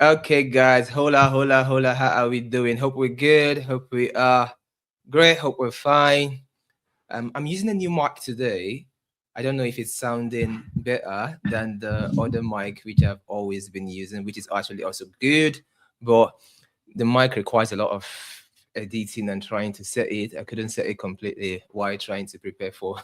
Okay, guys, hola, hola, hola. How are we doing? Hope we're good. Hope we are great. Hope we're fine. I'm using a new mic today. I don't know if it's sounding better than the other mic which I've always been using, which is actually also good. But the mic requires a lot of editing and trying to set it. I couldn't set it completely while trying to prepare for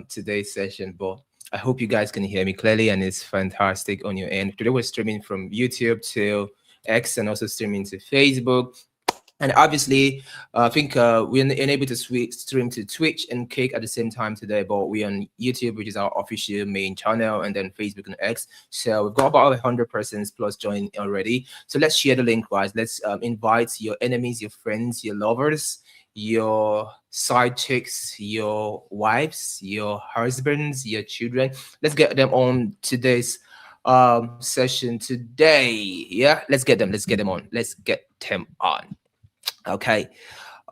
today's session, but I hope you guys can hear me clearly and it's fantastic on your end. Today we're streaming from YouTube to X and also streaming to Facebook. And obviously, I think we're unable to stream to Twitch and Cake at the same time today, but we're on YouTube, which is our official main channel, and then Facebook and X. So we've got about 100 persons plus joining already. So let's share the link, guys. Let's invite your enemies, your friends, your lovers, your side chicks, your wives, your husbands, your children. Let's get them on today's session today. Yeah, let's get them. Let's get them on. Let's get them on. Okay.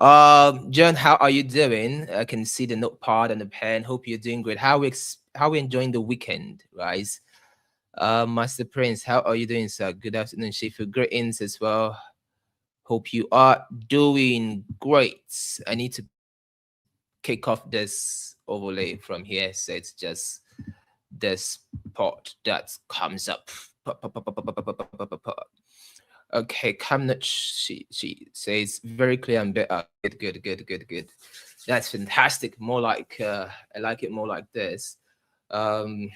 John, how are you doing? I can see the notepad and the pen. Hope you're doing great. How we enjoying the weekend, guys? Master Prince, how are you doing, sir? Good afternoon, Sheffield. Greetings as well. Hope you are doing great. I need to kick off this overlay from here, so it's just this part that comes up. Okay, Camnut, she says very clear and better. Good. That's fantastic. More like I like it more like this. Um,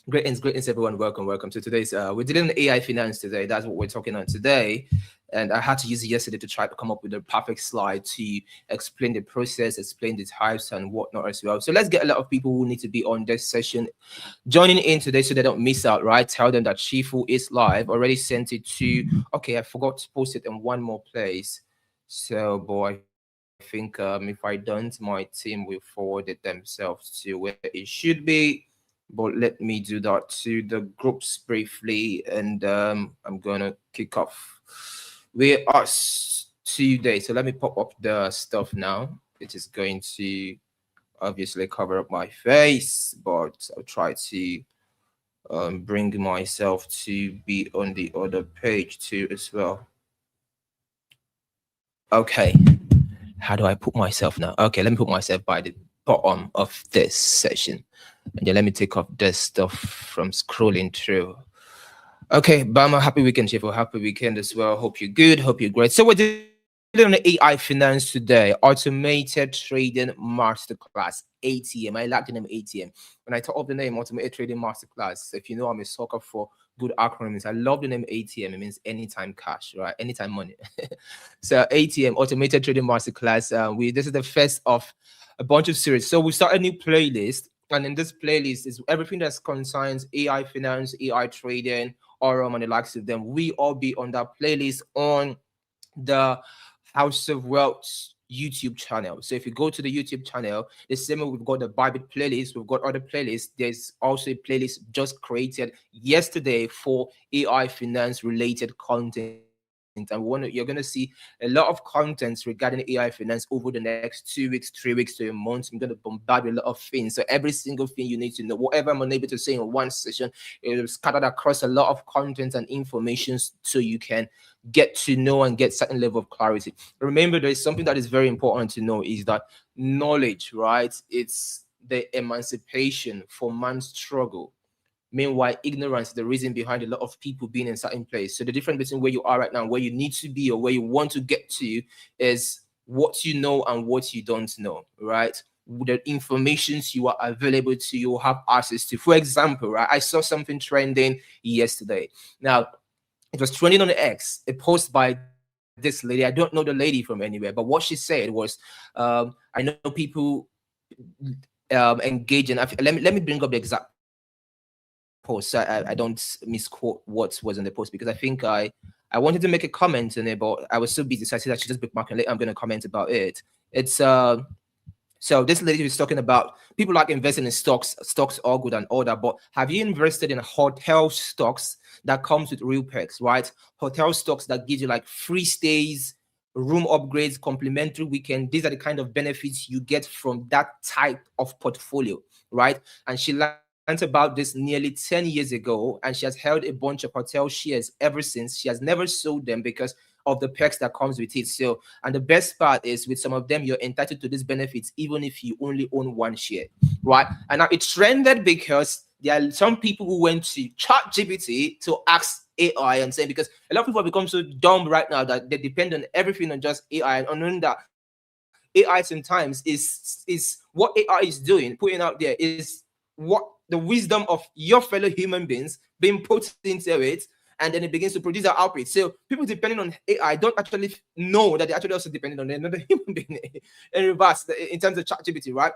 greetings, everyone. Welcome. So today's we're dealing with AI finance today. That's what we're talking on today. And I had to use it yesterday to try to come up with a perfect slide to explain the process, explain the types and whatnot as well. So let's get a lot of people who need to be on this session joining in today so they don't miss out, right? Tell them that Shifu is live. Already sent it to, okay, I forgot to post it in one more place. So, boy, I think if I don't, my team will forward it themselves to where it should be. But let me do that to the groups briefly, and I'm gonna kick off with us today. So let me pop up the stuff now. It is going to obviously cover up my face, but I'll try to bring myself to be on the other page too as well. Okay, how do I put myself now? Okay, let me put myself by the bottom of this session, and then let me take off this stuff from scrolling through. Okay, Bama, happy weekend, Sheffield. Happy weekend as well. Hope you're good. Hope you're great. So we're dealing on AI finance today. Automated trading masterclass, ATM. I like the name ATM. When I thought of the name Automated Trading Masterclass, if you know I'm a sucker for good acronyms, I love the name ATM. It means anytime cash, right? Anytime money. So ATM, Automated Trading Masterclass. This is the first of a bunch of series. So we start a new playlist. And in this playlist is everything that concerns AI finance, AI trading, Orum, and the likes of them. We all be on that playlist on the House of Wealth YouTube channel. So if you go to the YouTube channel, the same way we've got the Bible playlist, we've got other playlists. There's also a playlist just created yesterday for AI finance related content. And you're going to see a lot of contents regarding AI finance over the next 2 weeks, 3 weeks to a month. I'm going to bombard with a lot of things. So every single thing you need to know, whatever I'm unable to say in one session, is scattered across a lot of content and information so you can get to know and get certain level of clarity. Remember, there is something that is very important to know is that knowledge, right? It's the emancipation for man's struggle. Meanwhile, ignorance is the reason behind a lot of people being in certain place. So the difference between where you are right now, where you need to be, or where you want to get to, is what you know and what you don't know, right? The informations you are available to, you have access to. For example, right, I saw something trending yesterday. Now, it was trending on the X, a post by this lady. I don't know the lady from anywhere, but what she said was, I know people engage in. Let me bring up the exact post so I don't misquote what was in the post, because I wanted to make a comment on it, but I was so busy, so I said I should just bookmark and later I'm going to comment about it. It's so this lady was talking about people like investing in stocks all good and all that, but have you invested in hotel stocks that comes with real perks, right? Hotel stocks that gives you like free stays, room upgrades, complimentary weekend. These are the kind of benefits you get from that type of portfolio, right? And she liked the post. about this nearly 10 years ago, and she has held a bunch of hotel shares ever since. She has never sold them because of the perks that comes with it. So, and the best part is with some of them, you're entitled to these benefits even if you only own one share, right? And now it trended because there are some people who went to ChatGPT to ask AI and say, because a lot of people have become so dumb right now that they depend on everything on just AI, and unknowing that AI sometimes is what AI is doing, putting out there is what the wisdom of your fellow human beings being put into it, and then it begins to produce an output. So people depending on AI don't actually know that they're actually also depending on another human being in reverse in terms of ChatGPT, right?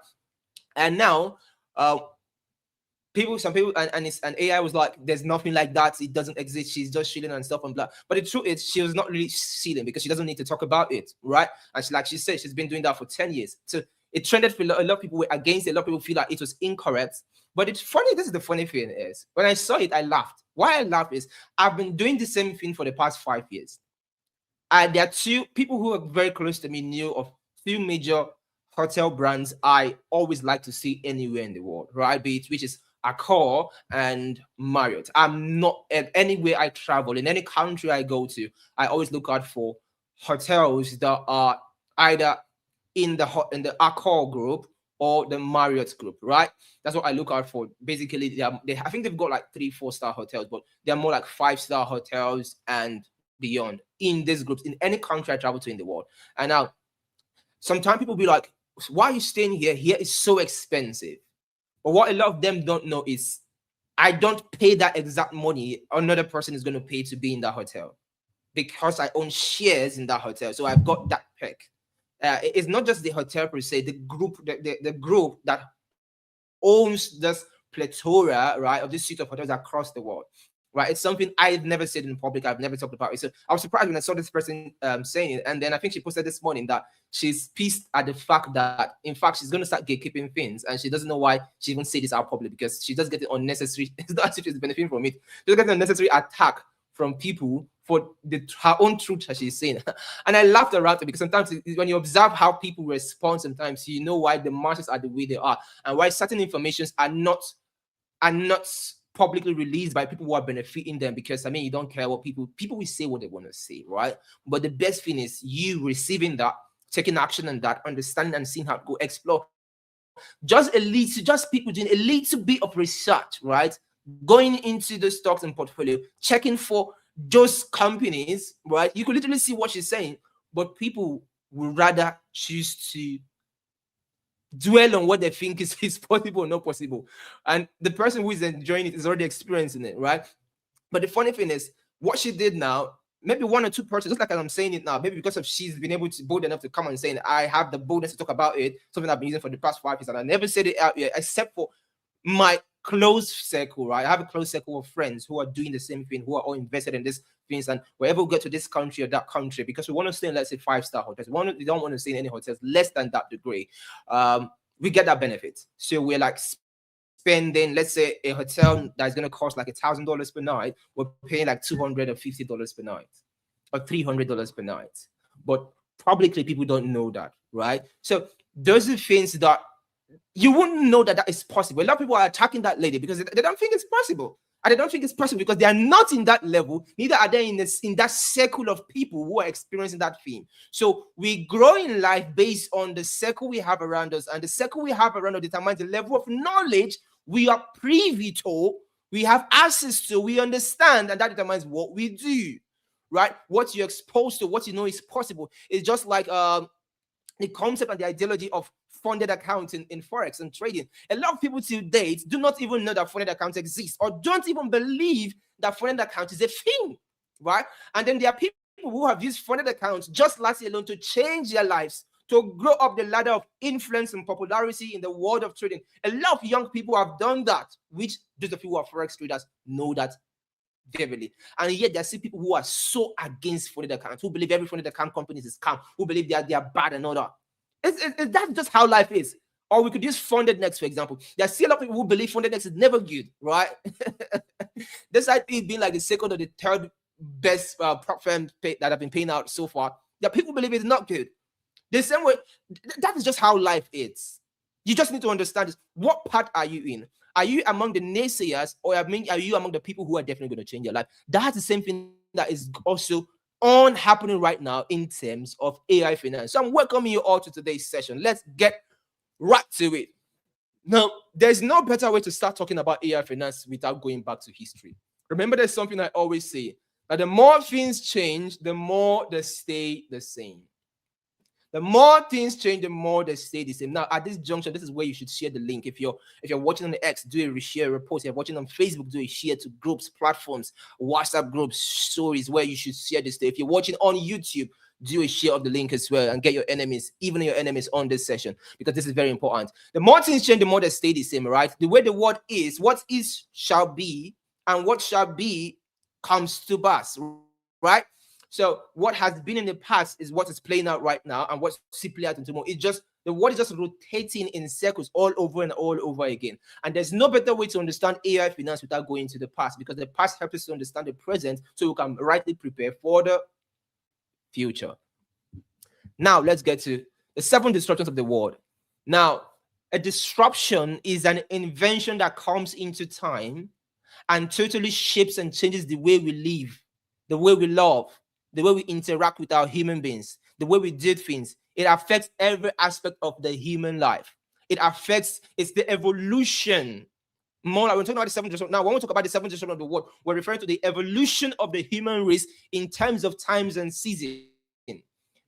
And now some people, and AI was like, there's nothing like that. It doesn't exist. She's just chilling and stuff and blah. But the truth is, she was not really chilling because she doesn't need to talk about it, right? And like she said, she's been doing that for 10 years. So it trended for a lot of people were against it. A lot of people feel like it was incorrect. But it's funny. This is the funny thing is, when I saw it, I laughed. Why I laugh is I've been doing the same thing for the past 5 years. There are two people who are very close to me knew of two major hotel brands I always like to see anywhere in the world, right? Be it which is Accor and Marriott. I'm not anywhere I travel, in any country I go to, I always look out for hotels that are either in the Accor group or the Marriott group, right? That's what I look out for. Basically, I think they've got like 3-4 star hotels, but they're more like 5-star hotels and beyond in these groups in any country I travel to in the world. And now, sometimes people be like, "Why are you staying here? Here is so expensive." But what a lot of them don't know is I don't pay that exact money another person is going to pay to be in that hotel because I own shares in that hotel. So I've got that perk. It's not just the hotel per se, the group, the group that owns this plethora, right, of this suite of hotels across the world. Right, it's something I've never said in public. I've never talked about it. So I was surprised when I saw this person saying it, and then I think she posted this morning that she's pissed at the fact that, in fact, she's going to start gatekeeping things, and she doesn't know why she even say this out public because she does get an unnecessary. It's not as if she's benefiting from it. She's getting unnecessary attack from people for her own truth that she's saying, and I laughed around it because sometimes when you observe how people respond, sometimes you know why the masses are the way they are, and why certain informations are not publicly released by people who are benefiting them, because I mean, you don't care what people will say what they want to say, right? But the best thing is you receiving that, taking action on that, understanding and seeing how to go explore. Just people doing a little bit of research, right? Going into the stocks and portfolio, checking for those companies, right? You could literally see what she's saying, but people would rather choose to dwell on what they think is possible or not possible. And the person who is enjoying it is already experiencing it, right? But the funny thing is, what she did now, maybe 1 or 2 persons, just like I'm saying it now, maybe because of she's been able to bold enough to come and saying, I have the boldness to talk about it, something I've been using for the past 5 years, and I never said it out yet, except for my close circle, right? I have a close circle of friends who are doing the same thing, who are all invested in these things, and wherever we get to this country or that country, because we want to stay in, let's say, 5-star hotels, we don't want to stay in any hotels less than that degree. We get that benefit. So we're like spending, let's say, a hotel that's going to cost like $1,000 per night, we're paying like $250 per night or $300 per night. But publicly, people don't know that, right? So those are things that you wouldn't know that is possible. A lot of people are attacking that lady because they don't think it's possible. And they don't think it's possible because they are not in that level, neither are they in that circle of people who are experiencing that thing. So we grow in life based on the circle we have around us, and the circle we have around us determines the level of knowledge we are privy to, we have access to, we understand, and that determines what we do, right? What you're exposed to, what you know is possible. It's just like the concept and the ideology of funded accounts in forex and trading. A lot of people to date do not even know that funded accounts exist, or don't even believe that funded account is a thing, right? And then there are people who have used funded accounts just last year alone to change their lives, to grow up the ladder of influence and popularity in the world of trading. A lot of young people have done that, which those of you who are forex traders know that vividly. And yet there are still people who are so against funded accounts, who believe every funded account company is a scam, who believe they are bad and all that. That's just how life is. Or we could use funded next, for example. There are still a lot of people who believe funded next is never good, right? Despite it being like the second or the third best prop firm that have been paying out so far, there are people who believe it's not good. The same way, that is just how life is. You just need to understand this. What part are you in? Are you among the naysayers, or are you among the people who are definitely going to change your life? That's the same thing that is also on happening right now in terms of AI finance. So I'm welcoming you all to today's session. Let's get right to it. Now, there's no better way to start talking about AI finance without going back to history. Remember, there's something I always say, that the more things change, the more they stay the same. The more things change, the more they stay the same. Now, at this junction, this is where you should share the link. If you're watching on the X, do a reshare, repost. If you're watching on Facebook, do a share to groups, platforms, WhatsApp groups, stories where you should share this. If you're watching on YouTube, do a share of the link as well, and get your enemies, even your enemies, on this session, because this is very important. The more things change, the more they stay the same, right? The way the word is, what is shall be, and what shall be comes to pass, right? So what has been in the past is what is playing out right now, and what's simply out in tomorrow. It's just the world is just rotating in circles all over and all over again. And there's no better way to understand AI finance without going to the past, because the past helps us to understand the present, so we can rightly prepare for the future. Now let's get to the 7 disruptions of the world. Now, a disruption is an invention that comes into time and totally shapes and changes the way we live, the way we love, the way we interact with our human beings, the way we do things. It affects every aspect of the human life. It's the evolution. More like we're talking about the 7 disruptions. Now, when we talk about the 7 disruptions of the world, we're referring to the evolution of the human race in terms of times and seasons,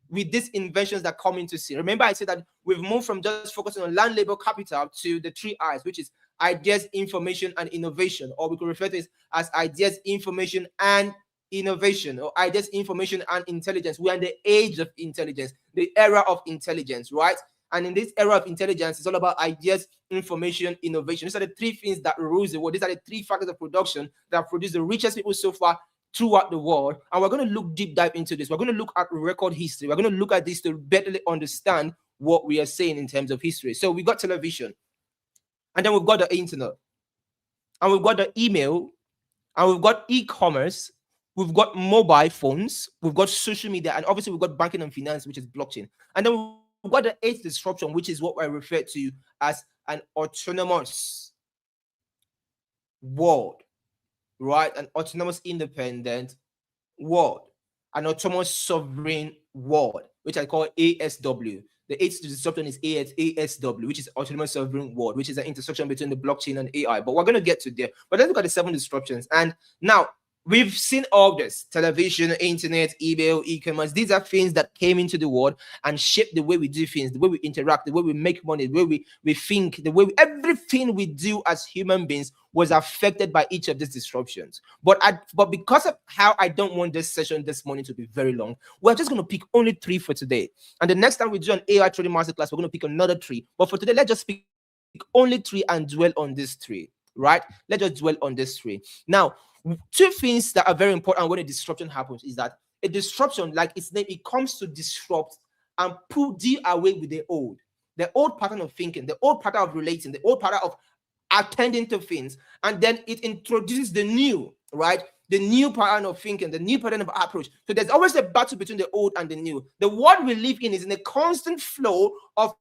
with these inventions that come into scene. Remember, I said that we've moved from just focusing on land, labor, capital to the 3 I's, which is ideas, information, and innovation, or we could refer to it as ideas, information, and innovation, or ideas, information, and intelligence. We are in the age of intelligence, the era of intelligence, right? And in this era of intelligence, it's all about ideas, information, innovation. These are the 3 things that rules the world. These are the 3 factors of production that produce the richest people so far throughout the world. And we're going to look deep dive into this. We're going to look at record history. We're going to look at this to better understand what we are saying in terms of history. So we got television, and then we've got the internet, and we've got the email, and we've got e-commerce, we've got mobile phones, we've got social media, and obviously we've got banking and finance, which is blockchain. And then we've got the 8th disruption, which is what I refer to as an autonomous world, right? An autonomous independent world, an autonomous sovereign world, which I call ASW. The 8th disruption is ASW, which is autonomous sovereign world, which is an intersection between the blockchain and AI. But we're going to get to there. But let's look at the 7 disruptions. And now, we've seen all this: television, internet, email, e-commerce. These are things that came into the world and shaped the way we do things, the way we interact, the way we make money, the way we think, the way everything we do as human beings was affected by each of these disruptions. But because of how I don't want this session this morning to be very long, we're just going to pick only 3 for today. And the next time we do an AI trading masterclass, we're going to pick another 3. But for today, let's just pick only 3 and dwell on these 3, right? Let's just dwell on these 3. Now, 2 things that are very important when a disruption happens is that a disruption, like its name, it comes to disrupt and deal away with the old pattern of thinking, the old pattern of relating, the old pattern of attending to things, and then it introduces the new, right? The new pattern of thinking, the new pattern of approach. So there's always a battle between the old and the new. The world we live in is in a constant flow of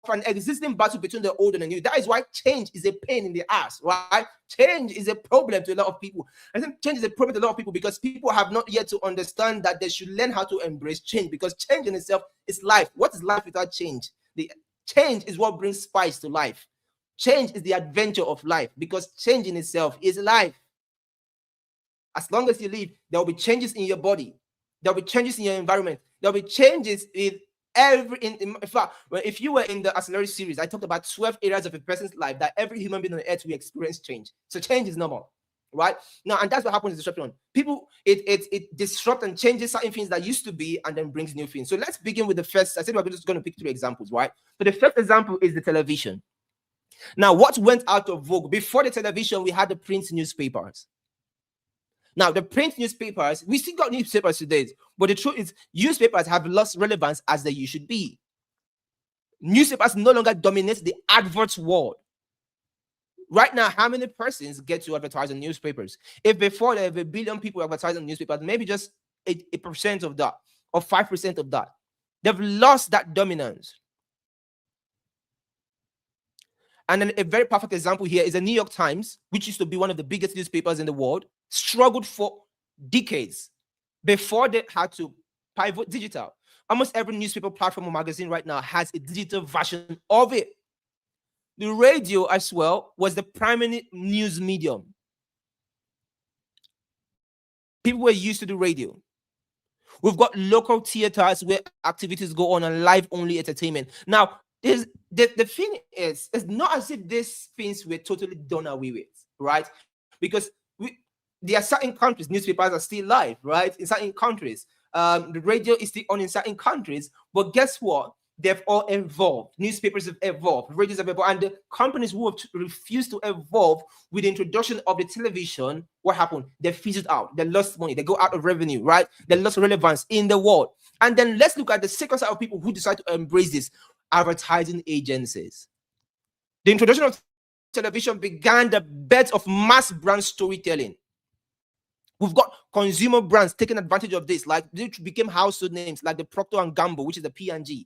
an existing battle between the old and the new. That is why change is a pain in the ass, right? Change is a problem to a lot of people. I think change is a problem to a lot of people because people have not yet to understand that they should learn how to embrace change, because change in itself is life. What is life without change? The change is what brings spice to life. Change is the adventure of life, because change in itself is life. As long as you live, there will be changes in your body. There will be changes in your environment. There will be changes in in fact, if you were in the Accelerate series, I talked about 12 areas of a person's life that every human being on earth will experience change. So change is normal, right? Now, and that's what happens in disruption. People, it disrupts and changes certain things that used to be, and then brings new things. So let's begin with the first. I said we're just going to pick 3 examples, right? So the first example is the television. Now, what went out of vogue? Before the television, we had the print newspapers. Now, the print newspapers, we still got newspapers today, but the truth is newspapers have lost relevance as they should be. Newspapers no longer dominate the advert world. Right now, how many persons get to advertise on newspapers? If before there were 1 billion people advertising on newspapers, maybe just 8% of that, or 5% of that. They've lost that dominance. And then a very perfect example here is the New York Times, which used to be one of the biggest newspapers in the world, struggled for decades before they had to pivot digital. Almost every newspaper platform or magazine right now has a digital version of it. The radio as well was the primary news medium. People were used to the radio. We've got local theaters where activities go on and live only entertainment. Now, the thing is, it's not as if these things were totally done away with, right? Because there are certain countries, newspapers are still live, right? In certain countries, the radio is still on in certain countries. But guess what? They've all evolved. Newspapers have evolved, radios have evolved, and the companies who have refused to evolve with the introduction of the television, what happened? They fizzled out. They lost money. They go out of revenue, right? They lost relevance in the world. And then let's look at the second side of people who decide to embrace this: advertising agencies. The introduction of television began the birth of mass brand storytelling. We've got consumer brands taking advantage of this, like they became household names, like the Procter & Gamble, which is the P&G.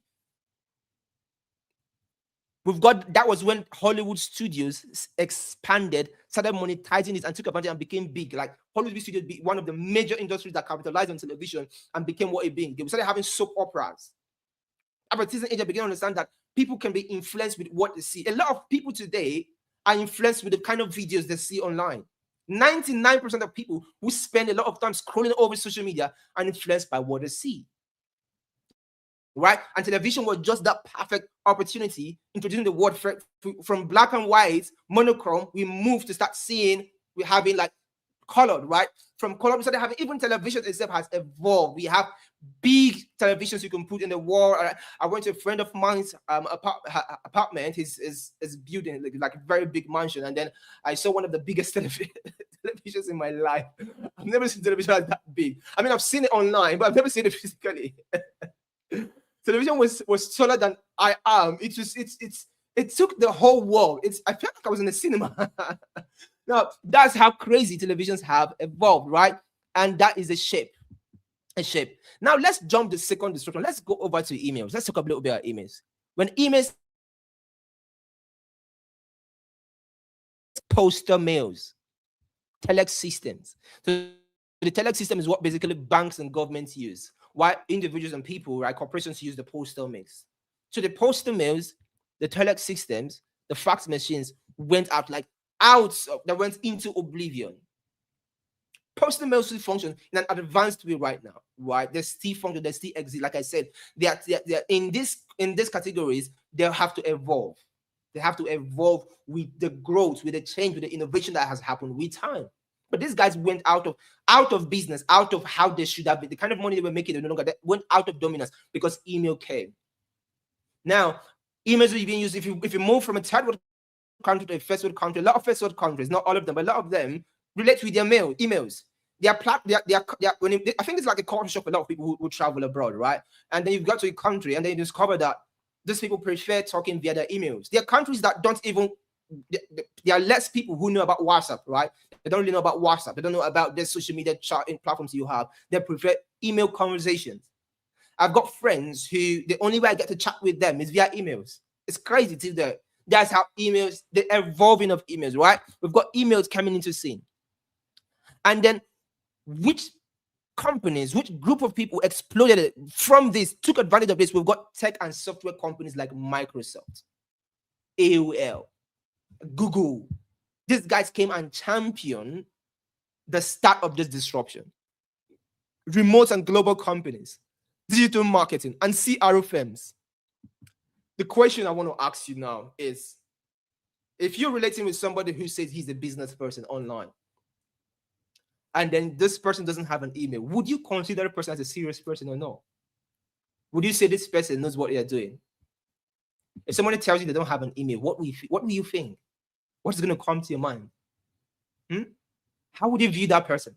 We've got, that was when Hollywood studios expanded, started monetizing it, and took advantage and became big. Like Hollywood studios be one of the major industries that capitalized on television and became what it being. They started having soap operas. Advertising agents began to understand that people can be influenced with what they see. A lot of people today are influenced with the kind of videos they see online. 99% of people who spend a lot of time scrolling over social media are influenced by what they see. Right? And television was just that perfect opportunity, introducing the word from black and white, monochrome. We moved to start seeing, we're having like colored, right? From color, we started having, even television itself has evolved. We have big televisions you can put in the wall. I went to a friend of mine's apartment, his building, like a very big mansion, and then I saw one of the biggest televisions in my life. I've never seen television that big. I mean, I've seen it online, but I've never seen it physically. Television was taller than I am. It took the whole world. I felt like I was in a cinema. Now, that's how crazy televisions have evolved, right? And that is a shape. Now, let's jump the second disruption. Let's go over to emails. Let's talk a little bit about emails. When emails, postal mails, telex systems. So the telex system is what basically banks and governments use, while individuals and people, right, corporations use the postal mails. So the postal mails, the telex systems, the fax machines went out that went into oblivion. Postal mail still function in an advanced way right now, right? They still function, they still exist. Like I said, they are in these categories. They have to evolve. They have to evolve with the growth, with the change, with the innovation that has happened with time. But these guys went out of business, out of how they should have been. The kind of money they were making, they no longer, they went out of dominance because email came. Now, emails are being used. If you move from a third world country to a first world country, a lot of first world countries, not all of them, but a lot of them relate with their emails. I think it's like a culture shock for a lot of people who travel abroad, right? And then you've got to a country and then you discover that these people prefer talking via their emails. There are countries that don't even, there are less people who know about WhatsApp, right? They don't really know about WhatsApp. They don't know about the social media chatting platforms you have. They prefer email conversations. I've got friends who the only way I get to chat with them is via emails. It's crazy to that. That's how emails, the evolving of emails, right? We've got emails coming into scene. And then which companies, which group of people exploded it from this, took advantage of this? We've got tech and software companies like Microsoft, AOL, Google. These guys came and championed the start of this disruption. Remote and global companies, digital marketing, and CRO firms. The question I want to ask you now is, if you're relating with somebody who says he's a business person online, and then this person doesn't have an email, would you consider a person as a serious person or no? Would you say this person knows what they're doing? If somebody tells you they don't have an email, what will you think? What's going to come to your mind? How would you view that person?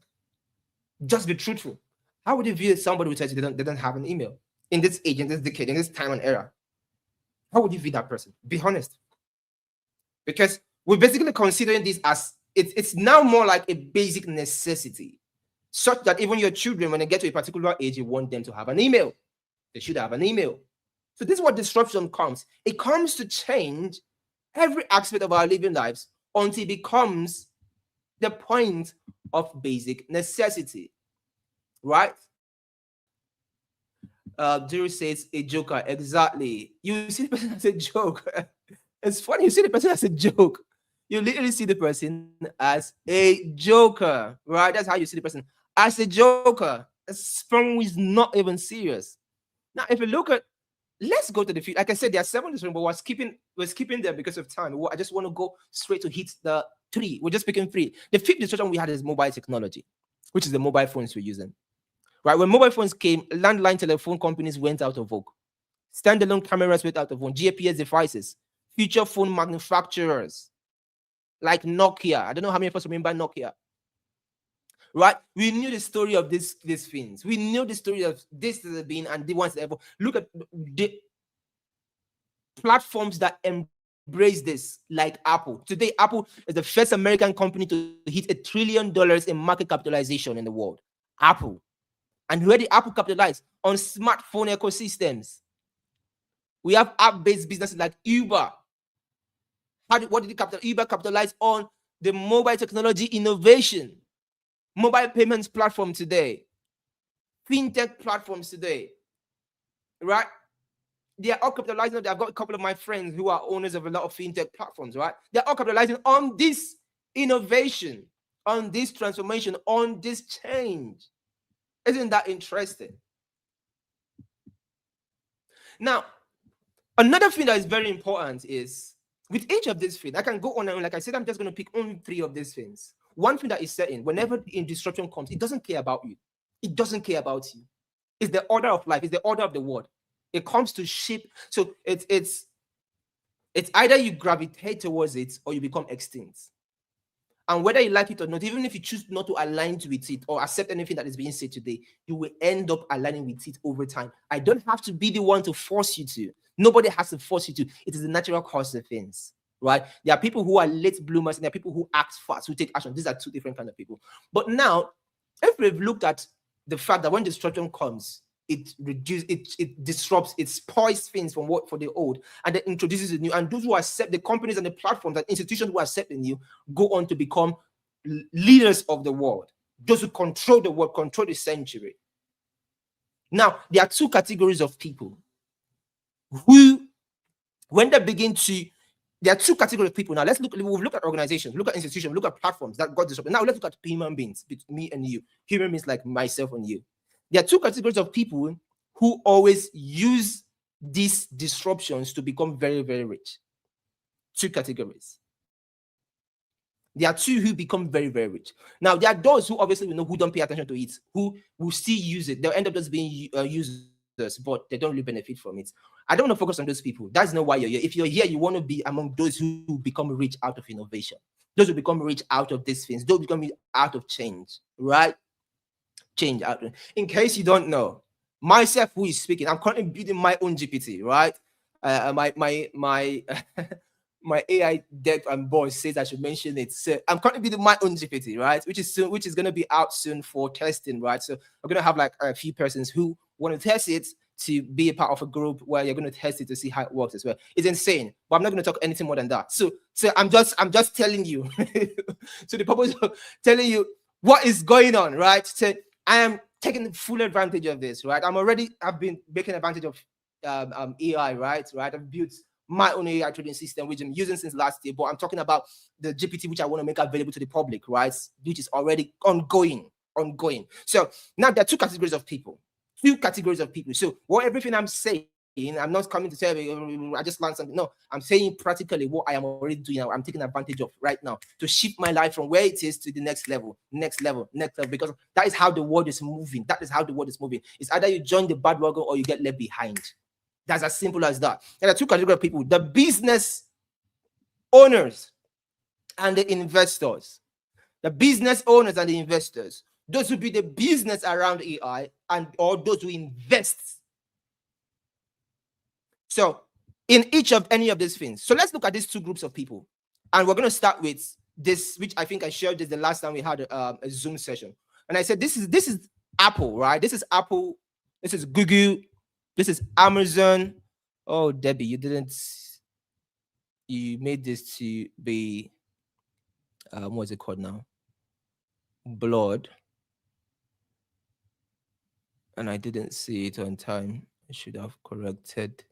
Just be truthful. How would you view somebody who tells you they don't have an email in this age, in this decade, in this time and era? How would you view that person? Be honest. Because we're basically considering this as it's now more like a basic necessity, such that even your children, when they get to a particular age, you want them to have an email. They should have an email. So this is what disruption comes. It comes to change every aspect of our living lives until it becomes the point of basic necessity, right? Drew says a joker. Exactly. You see the person as a joke. It's funny. You see the person as a joke. You literally see the person as a joker, right? That's how you see the person as a joker. Someone who is not even serious. Now, if you look at, let's go to the field. Like I said, there are 7 different, but we're skipping them because of time. I just want to go straight to hit the 3. We're just picking 3. The 5th discussion we had is mobile technology, which is the mobile phones we're using. Right, when mobile phones came, landline telephone companies went out of vogue. Standalone cameras went out of vogue. GPS devices, future phone manufacturers like Nokia. I don't know how many of us remember Nokia. Right, we knew the story of these things. We knew the story of this has been and the ones that ever. Look at the platforms that embrace this, like Apple. Today, Apple is the first American company to hit $1 trillion in market capitalization in the world. Apple. And where did Apple capitalize? On smartphone ecosystems. We have app-based businesses like Uber. What did Uber capitalize on? The mobile technology innovation. Mobile payments platform today. Fintech platforms today. Right? They are all capitalizing. I've got a couple of my friends who are owners of a lot of fintech platforms, right? They're all capitalizing on this innovation, on this transformation, on this change. Isn't that interesting? Now, another thing that is very important is with each of these things, I can go on and like I said, I'm just going to pick only 3 of these things. One thing that is certain, whenever disruption comes, it doesn't care about you. It doesn't care about you. It's the order of life. It's the order of the world. It comes to shape. So it's either you gravitate towards it or you become extinct. And whether you like it or not, even if you choose not to align with it or accept anything that is being said today, you will end up aligning with it over time. I don't have to be the one to force you to. Nobody has to force you to. It is the natural course of things, right? There are people who are late bloomers and there are people who act fast, who take action. These are 2 different kinds of people. But now, if we've looked at the fact that when disruption comes, it disrupts, it spoils things from what for the old, and then introduces the new. And those who accept, the companies and the platforms and institutions who accept the new, go on to become leaders of the world. Those who control the world, control the century. Now, there are 2 categories of people who, when they begin to, there are 2 categories of people. Now, we've looked at organizations, look at institutions, look at platforms that got disrupted. Now, let's look at human beings, me and you. Human beings like myself and you. There are 2 categories of people who always use these disruptions to become very, very rich. 2 categories. There are 2 who become very, very rich. Now, there are those who obviously we know who don't pay attention to it, who will still use it. They'll end up just being users, but they don't really benefit from it. I don't want to focus on those people. That's not why you're here. If you're here, you want to be among those who become rich out of innovation. Those who become rich out of these things. Those who become out of change, right? Change out. In case you don't know, myself who is speaking, I'm currently building my own GPT, right? My my AI dev and boss says I should mention it. So I'm currently building my own GPT, right? Which is going to be out soon for testing, right? So I'm going to have like a few persons who want to test it to be a part of a group where you're going to test it to see how it works as well. It's insane, but I'm not going to talk anything more than that. So I'm just telling you. So the purpose of telling you what is going on, right? So I am taking full advantage of this, right? I've been making advantage of AI, right? I've built my own AI trading system, which I'm using since last year, but I'm talking about the GPT, which I want to make available to the public, right? Which is already ongoing. So now there are 2 categories of people. So everything I'm saying, I'm not coming to tell you, I just learned something. No, I'm saying practically what I am already doing now. I'm taking advantage of right now to shift my life from where it is to the next level, because that is how the world is moving. It's either you join the bandwagon or you get left behind. That's as simple as that. There are 2 categories of people: the business owners and the investors. The business owners and the investors. Those who be the business around AI or those who invest. So in each of any of these things. So let's look at these 2 groups of people. And we're going to start with this, which I think I shared this the last time we had a Zoom session. And I said, this is Apple, right? This is Apple. This is Google. This is Amazon. Oh, Debbie, you didn't. you made this to be what is it called now? Blood. And I didn't see it on time. I should have corrected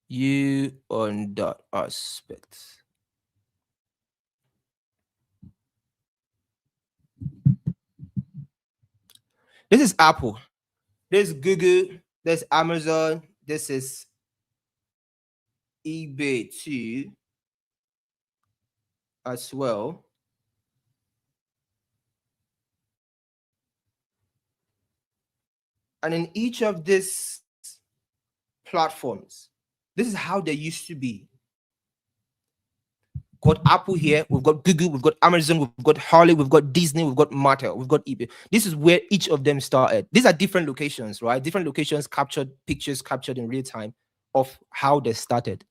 you on that aspect. This is Apple. There's Google. There's Amazon. This is eBay too, as well. And in each of these platforms, this is how they used to be. Got Apple here, we've got Google, we've got Amazon, we've got Harley, we've got Disney, we've got Mattel, we've got eBay. This is where each of them started. These are different locations, right? Different locations captured, pictures captured in real time of how they started.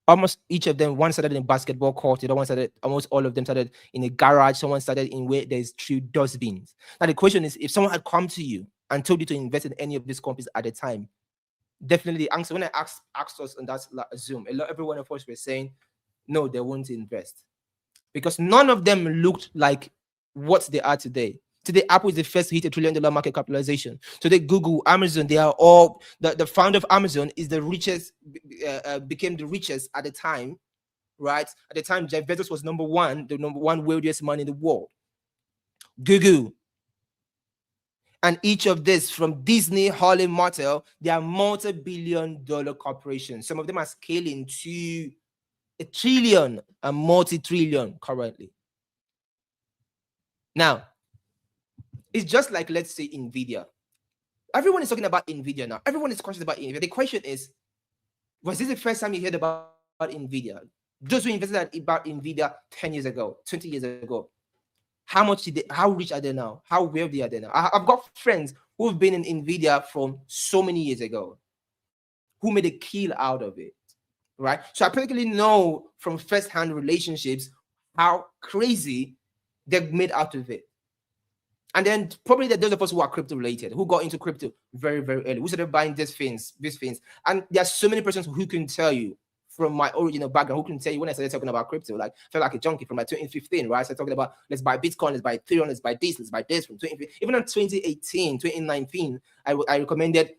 Almost each of them, one started in a basketball court, the other one started, almost all of them started in a garage, someone started in where there's 3 dustbins. Now the question is, if someone had come to you and told you to invest in any of these companies at the time, definitely the answer, when I asked us on that Zoom, every one of us were saying, no, they won't invest. Because none of them looked like what they are today. Today, Apple is the first to hit $1 trillion market capitalization. Today, Google, Amazon, they are all, the founder of Amazon is the richest, became the richest at the time, right? At the time, Jeff Bezos was the number one wealthiest man in the world. Google. And each of this, from Disney, Harley, Mattel, they are multi-billion-dollar corporations. Some of them are scaling to $1 trillion and multi-trillion currently. Now, it's just like, let's say, NVIDIA. Everyone is talking about NVIDIA now. Everyone is conscious about NVIDIA. The question is, was this the first time you heard about NVIDIA? Those who invested about NVIDIA 10 years ago, 20 years ago, how rich are they now? How wealthy are they now? I've got friends who've been in NVIDIA from so many years ago, who made a kill out of it, right? So I practically know from first-hand relationships how crazy they've made out of it. And then probably those of us who are crypto related, who got into crypto very, very early, who started buying these things. And there are so many persons who can tell you from my original background, who can tell you when I started talking about crypto, like I felt like a junkie from like 2015, right? I started talking about, let's buy Bitcoin, let's buy Ethereum, let's buy this from 2015. Even in 2018, 2019, I recommended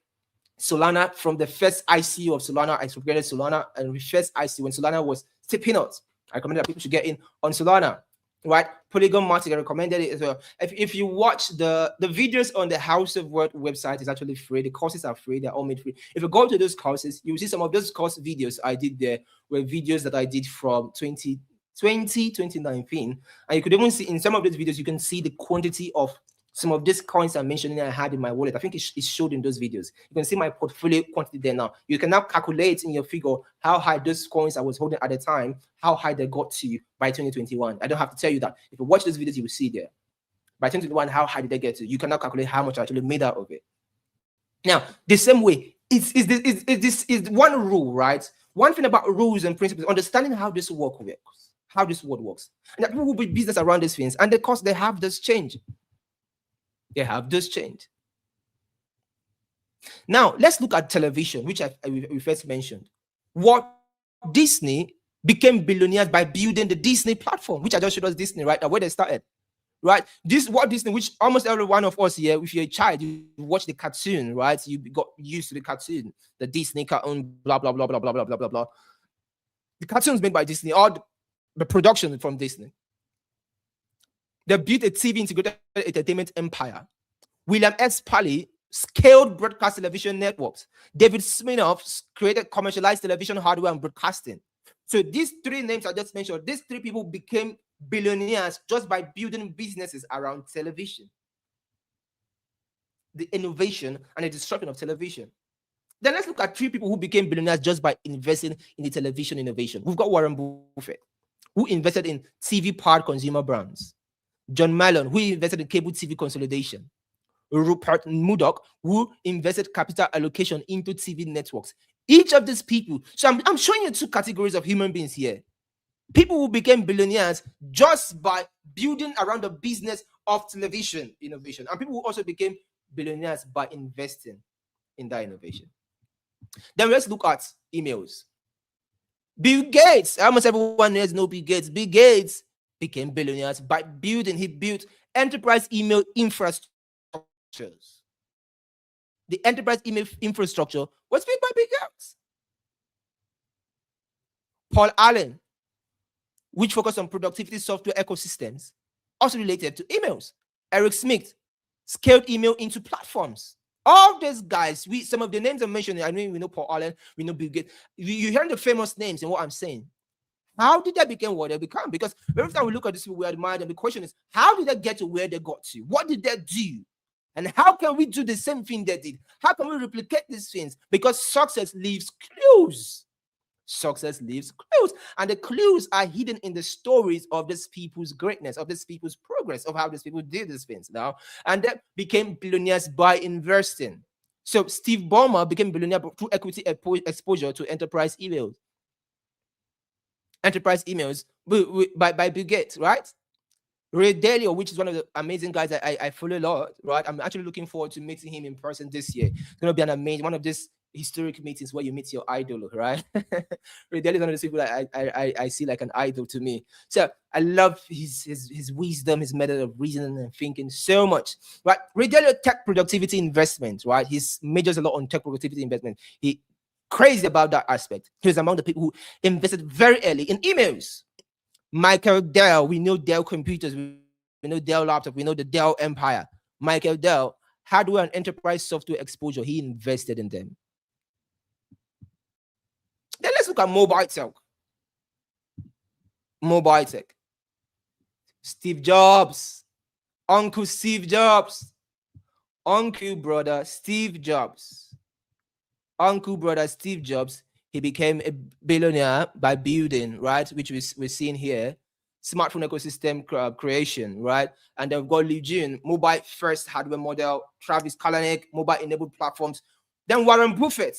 Solana from the first ICO of Solana. I recommended Solana and the first ICO when Solana was still peanuts. I recommended that people should get in on Solana. Right, Polygon Matic, I recommended it as well. If you watch the videos on the House of Word website, is actually free. The courses are free; they're all made free. If you go to those courses, you will see some of those course videos I did there were videos that I did from 2020, 2019, and you could even see in some of those videos you can see the quantity of some of these coins I'm mentioning I had in my wallet. I think it showed in those videos. You can see my portfolio quantity there now. You can now calculate in your figure how high those coins I was holding at the time, how high they got to by 2021. I don't have to tell you that. If you watch those videos, you will see there. By 2021, how high did they get to? You can now calculate how much I actually made out of it. Now, the same way, this is one rule, right? One thing about rules and principles, understanding how this work works, how this world works. And that people will be business around these things, and because they have this change. They have just changed. Now, let's look at television, which we first mentioned. Walt Disney became billionaires by building the Disney platform, which I just showed us Disney, right? Where they started, right? This Walt Disney, which almost every one of us here, if you're a child, you watch the cartoon, right? You got used to the cartoon, the Disney cartoon, blah, blah, blah, blah, blah, blah, blah, blah, blah. The cartoons made by Disney, or the production from Disney. They built a TV integrated entertainment empire. William S. Paley scaled broadcast television networks. David Sminoff created commercialized television hardware and broadcasting. So these 3 names I just mentioned, these 3 people became billionaires just by building businesses around television. The innovation and the disruption of television. Then let's look at 3 people who became billionaires just by investing in the television innovation. We've got Warren Buffett, who invested in TV-powered consumer brands. John Malone, who invested in cable TV consolidation. Rupert Murdoch, who invested capital allocation into TV networks. Each of these people, so I'm showing you 2 categories of human beings here. People who became billionaires just by building around the business of television innovation. And people who also became billionaires by investing in that innovation. Then let's look at emails. Bill Gates, almost everyone knows no Bill Gates. Bill Gates became billionaires by he built enterprise email infrastructures. The enterprise email infrastructure was built by Bill Gates. Paul Allen, which focused on productivity software ecosystems, also related to emails. Eric Smith scaled email into platforms. All these guys, some of the names I'm mentioning, I mean, we know Paul Allen, we know Bill Gates. You hear the famous names and what I'm saying. How did they become what they become? Because every time we look at this, we admire them. The question is, how did they get to where they got to? What did they do? And how can we do the same thing they did? How can we replicate these things? Because success leaves clues. Success leaves clues, and the clues are hidden in the stories of these people's greatness, of these people's progress, of how these people did these things now, and they became billionaires by investing. So Steve Ballmer became billionaire through equity exposure to enterprise emails by Bill Gates, right? Ray Dalio, which is one of the amazing guys I follow a lot, right? I'm actually looking forward to meeting him in person this year. It's going to be an amazing one of these historic meetings where you meet your idol, right? Ray Dalio is one of those people that I see like an idol to me. So I love his wisdom, his method of reasoning and thinking so much, right? Ray Dalio tech productivity investment, right? He majors a lot on tech productivity investment. He crazy about that aspect. He was among the people who invested very early in emails. Michael Dell, we know Dell computers, we know Dell laptop, we know the Dell empire. Michael Dell, hardware and enterprise software exposure, he invested in them. Then let's look at mobile tech. Mobile tech. Steve Jobs, Uncle Steve Jobs, Uncle brother Steve Jobs. Uncle brother Steve Jobs, he became a billionaire by building, right, which we're seeing here, smartphone ecosystem creation, right? And then we've got Lee Jun, mobile first hardware model, Travis Kalanick, mobile enabled platforms. Then Warren Buffett,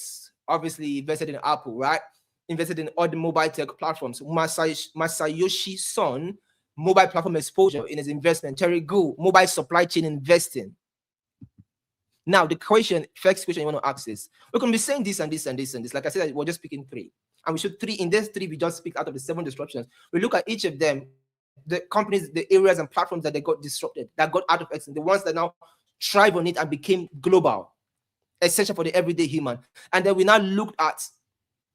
obviously invested in Apple, right? Invested in all the mobile tech platforms. Masayoshi Son, mobile platform exposure in his investment. Terry Gu, mobile supply chain investing. Now, the first question you want to ask is, we're going to be saying this and this and this and this. Like I said, we're just picking three. And we should in these three, we just pick out of the 7 disruptions. We look at each of them, the companies, the areas and platforms that they got disrupted, that got out of excellence, the ones that now thrive on it and became global, essential for the everyday human. And then we now looked at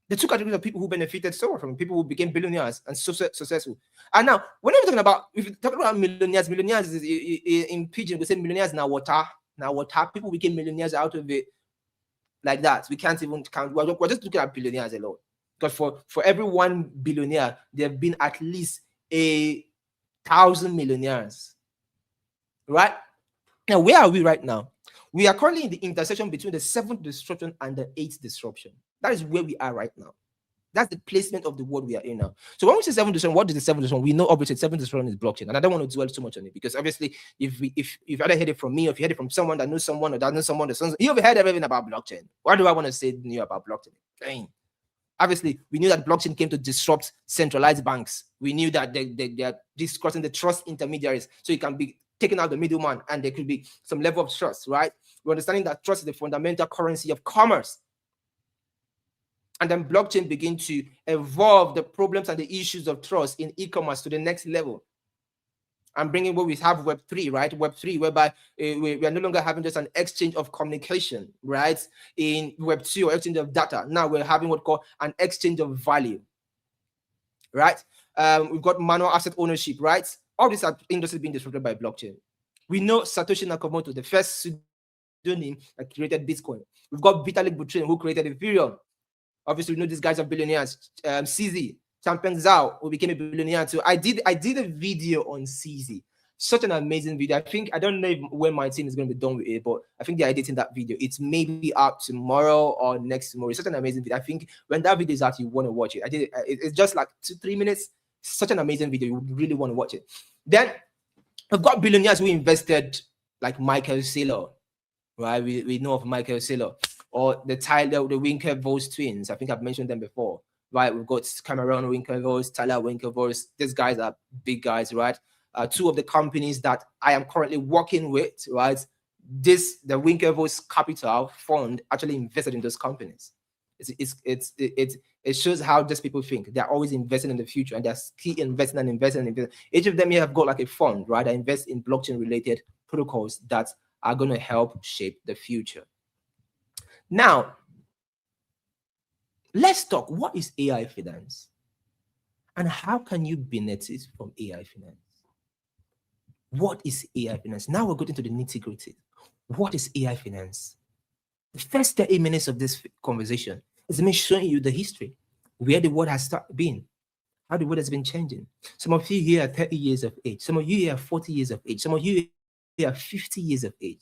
the 2 categories of people who benefited so much from it, people who became billionaires and so successful. And now, whenever we're talking about, if you're talking about millionaires is in Pidgin, we say millionaires now water. Now, what people became millionaires out of it like that? We can't even count. We're just looking at billionaires alone. Because for every 1 billionaire, there have been at least 1,000 millionaires. Right? Now, where are we right now? We are currently in the intersection between the 7th disruption and the 8th disruption. That is where we are right now. That's the placement of the world we are in now. So when we say 7th disruption, what is the 7th disruption? We know obviously 7th disruption is blockchain. And I don't want to dwell too much on it because obviously if you've either heard it from me or if you heard it from someone that knows someone or that knows someone, you've heard everything about blockchain. Why do I want to say new about blockchain? Dang. Obviously, we knew that blockchain came to disrupt centralized banks. We knew that they are discussing the trust intermediaries. So you can be taking out the middleman and there could be some level of trust, right? We're understanding that trust is the fundamental currency of commerce. And then blockchain begin to evolve the problems and the issues of trust in e-commerce to the next level. I'm bringing what we have Web3, right? Web3, whereby we are no longer having just an exchange of communication, right? In Web2 or exchange of data. Now we're having what called an exchange of value, right? We've got manual asset ownership, right? All these are industries being disrupted by blockchain. We know Satoshi Nakamoto, the first pseudonym that created Bitcoin. We've got Vitalik Buterin, who created Ethereum. Obviously, we know these guys are billionaires. CZ, Changpeng Zhao, who became a billionaire too. I did a video on CZ. Such an amazing video. I don't know when my team is going to be done with it, but I think they're editing that video. It's maybe out tomorrow or next tomorrow. It's such an amazing video. I think when that video is out, you want to watch it. It's just like 2-3 minutes. Such an amazing video. You would really want to watch it. Then we've got billionaires who invested, like Michael Saylor, right? We know of Michael Saylor. Or the Winklevoss twins. I think I've mentioned them before, right? We've got Cameron Winklevoss, Tyler Winklevoss. These guys are big guys, right? 2 of the companies that I am currently working with, right? The Winklevoss Capital Fund actually invested in those companies. It shows how just people think. They're always investing in the future, and they're keep investing and investing and investing. Each of them here have got like a fund, right? That invest in blockchain related protocols that are going to help shape the future. Now, let's talk. What is AI finance? And how can you benefit from AI finance? What is AI finance? Now we're going to the nitty-gritty. What is AI finance? The first 30 minutes of this conversation is me showing you the history, where the world has been, how the world has been changing. Some of you here are 30 years of age. Some of you here are 40 years of age. Some of you here are 50 years of age.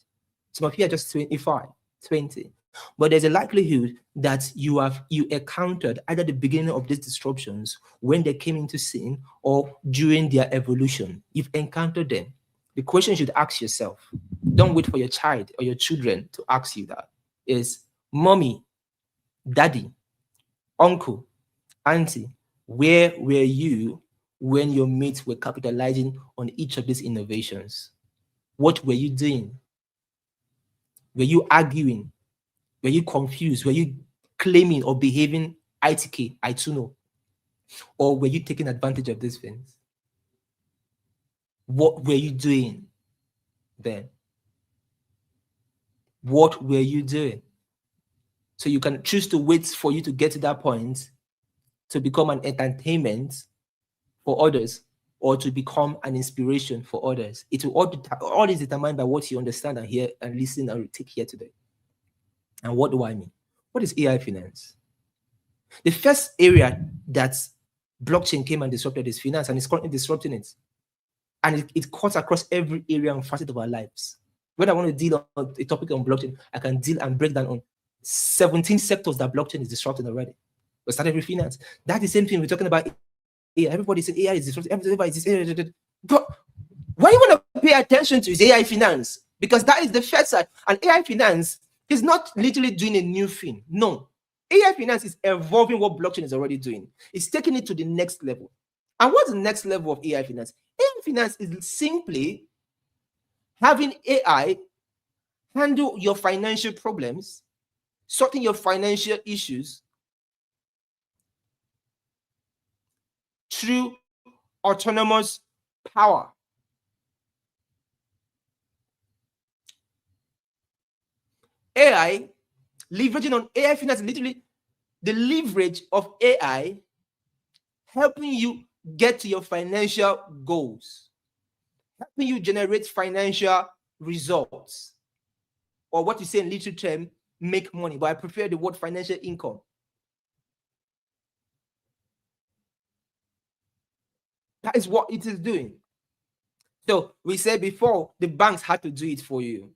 Some of you are just 25, 20. But there's a likelihood that you encountered either the beginning of these disruptions when they came into scene or during their evolution. You've encountered them. The question you should ask yourself, don't wait for your child or your children to ask you that, is, mommy, daddy, uncle, auntie, where were you when your mates were capitalizing on each of these innovations? What were you doing? Were you arguing? Were you confused? Were you claiming or behaving ITK, I too know? Or were you taking advantage of these things? What were you doing then? What were you doing? So you can choose to wait for you to get to that point to become an entertainment for others, or to become an inspiration for others. It will all is determined by what you understand and hear and listen and take here today. And what do I mean? What is AI finance? The first area that blockchain came and disrupted is finance, and it's currently disrupting it. And it cuts across every area and facet of our lives. When I want to deal on a topic on blockchain, I can deal and break down on 17 sectors that blockchain is disrupting already. We started with finance. That's the same thing we're talking about. AI. Everybody said AI is disrupting. Everybody is AI. But what you want to pay attention to is AI finance, because that is the first side. And AI finance is not literally doing a new thing. No. AI finance is evolving what blockchain is already doing. It's taking it to the next level. And what's the next level of AI finance? AI finance is simply having AI handle your financial problems, sorting your financial issues through autonomous power. AI, leveraging on AI finance, literally the leverage of AI helping you get to your financial goals, helping you generate financial results, or what you say in literal term, make money. But I prefer the word financial income. That is what it is doing. So we said before, the banks had to do it for you.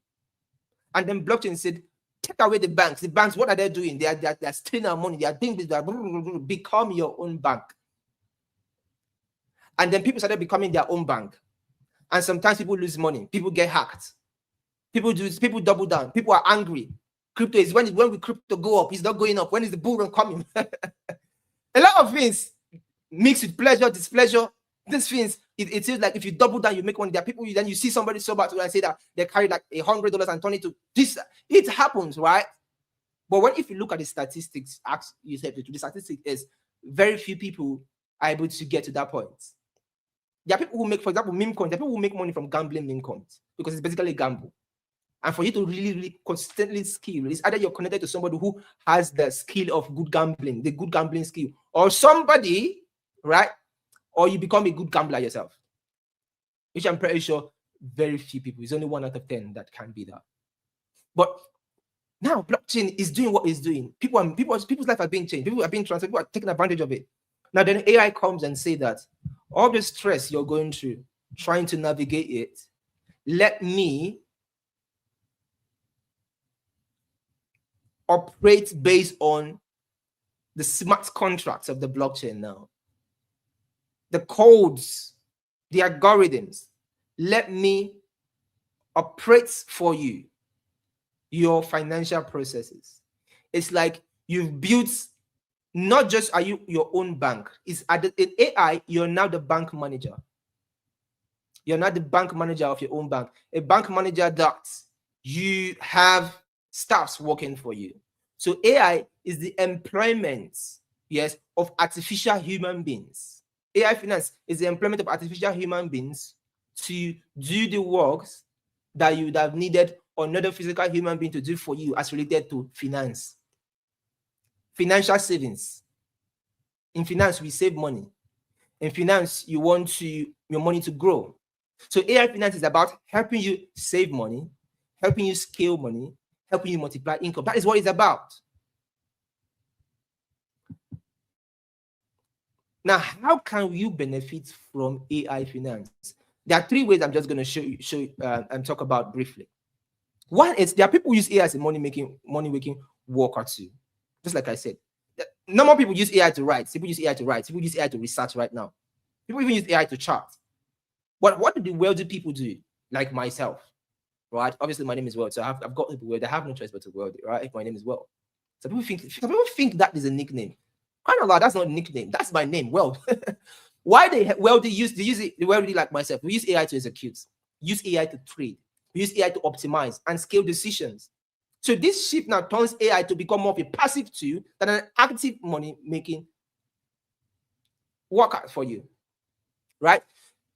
And then blockchain said, take away the banks. The banks, what are they doing? They are stealing our money. They are doing this. Become your own bank. And then people started becoming their own bank. And sometimes people lose money. People get hacked. People double down. People are angry. Crypto is when we crypto go up, it's not going up. When is the bull run coming? A lot of things mixed with pleasure, displeasure. These things, it feels like if you double down, you make money. There are people, then you see somebody so bad and say that they carry like $100 and turn it to this. It happens, right? But if you look at the statistics, ask yourself, the statistic is very few people are able to get to that point. There are people who make, for example, meme coins. There are people who make money from gambling meme coins because it's basically a gamble. And for you to really consistently skill, it's either you're connected to somebody who has the skill of good gambling, the good gambling skill, or somebody, right? Or you become a good gambler yourself, which I'm pretty sure very few people, it's only 1 out of 10 that can be that. But now blockchain is doing what it's doing. People's life are being changed. People are being transferred. People are taking advantage of it. Now then AI comes and say that all the stress you're going through, trying to navigate it, let me operate based on the smart contracts of the blockchain now. The codes, the algorithms, let me operate for you your financial processes. It's like you've built, not just are you your own bank, it's in AI, you're now the bank manager. You're not the bank manager of your own bank. A bank manager that you have staffs working for you. So AI is the employment, yes, of artificial human beings. AI finance is the employment of artificial human beings to do the works that you would have needed another physical human being to do for you as related to finance. Financial savings. In finance, we save money. In finance, you want your money to grow. So AI finance is about helping you save money, helping you scale money, helping you multiply income. That is what it's about. Now, how can you benefit from AI finance? There are three ways I'm just going to show you and talk about briefly. One is there are people who use AI as a money making worker too. Just like I said, normal people use AI to write. People use AI to write. People use AI to research right now. People even use AI to chart. But what do the wealthy people do? Like myself, right? Obviously, my name is Wealth, so I've got people where they have no choice but to wealthy, right? If my name is Wealth, some people think that is a nickname. Kind of like that's not a nickname. That's my name, Wealth. Why the wealthy use it? The wealthy like myself, we use AI to execute, use AI to trade, we use AI to optimize and scale decisions. So this shift now turns AI to become more of a passive tool than an active money making worker for you, right?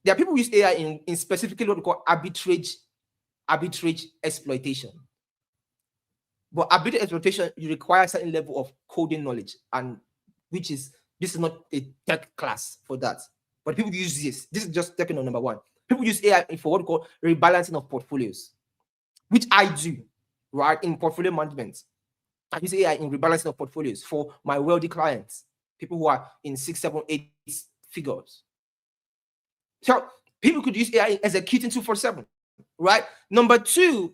There are people who use AI in specifically what we call arbitrage exploitation. But arbitrage exploitation, you require a certain level of coding knowledge, and this is not a tech class for that. But people use this. This is just taking on number one. People use AI for what we call rebalancing of portfolios, which I do, right? In portfolio management. I use AI in rebalancing of portfolios for my wealthy clients, people who are in 6, 7, 8 figures. So people could use AI in executing 247, right? Number two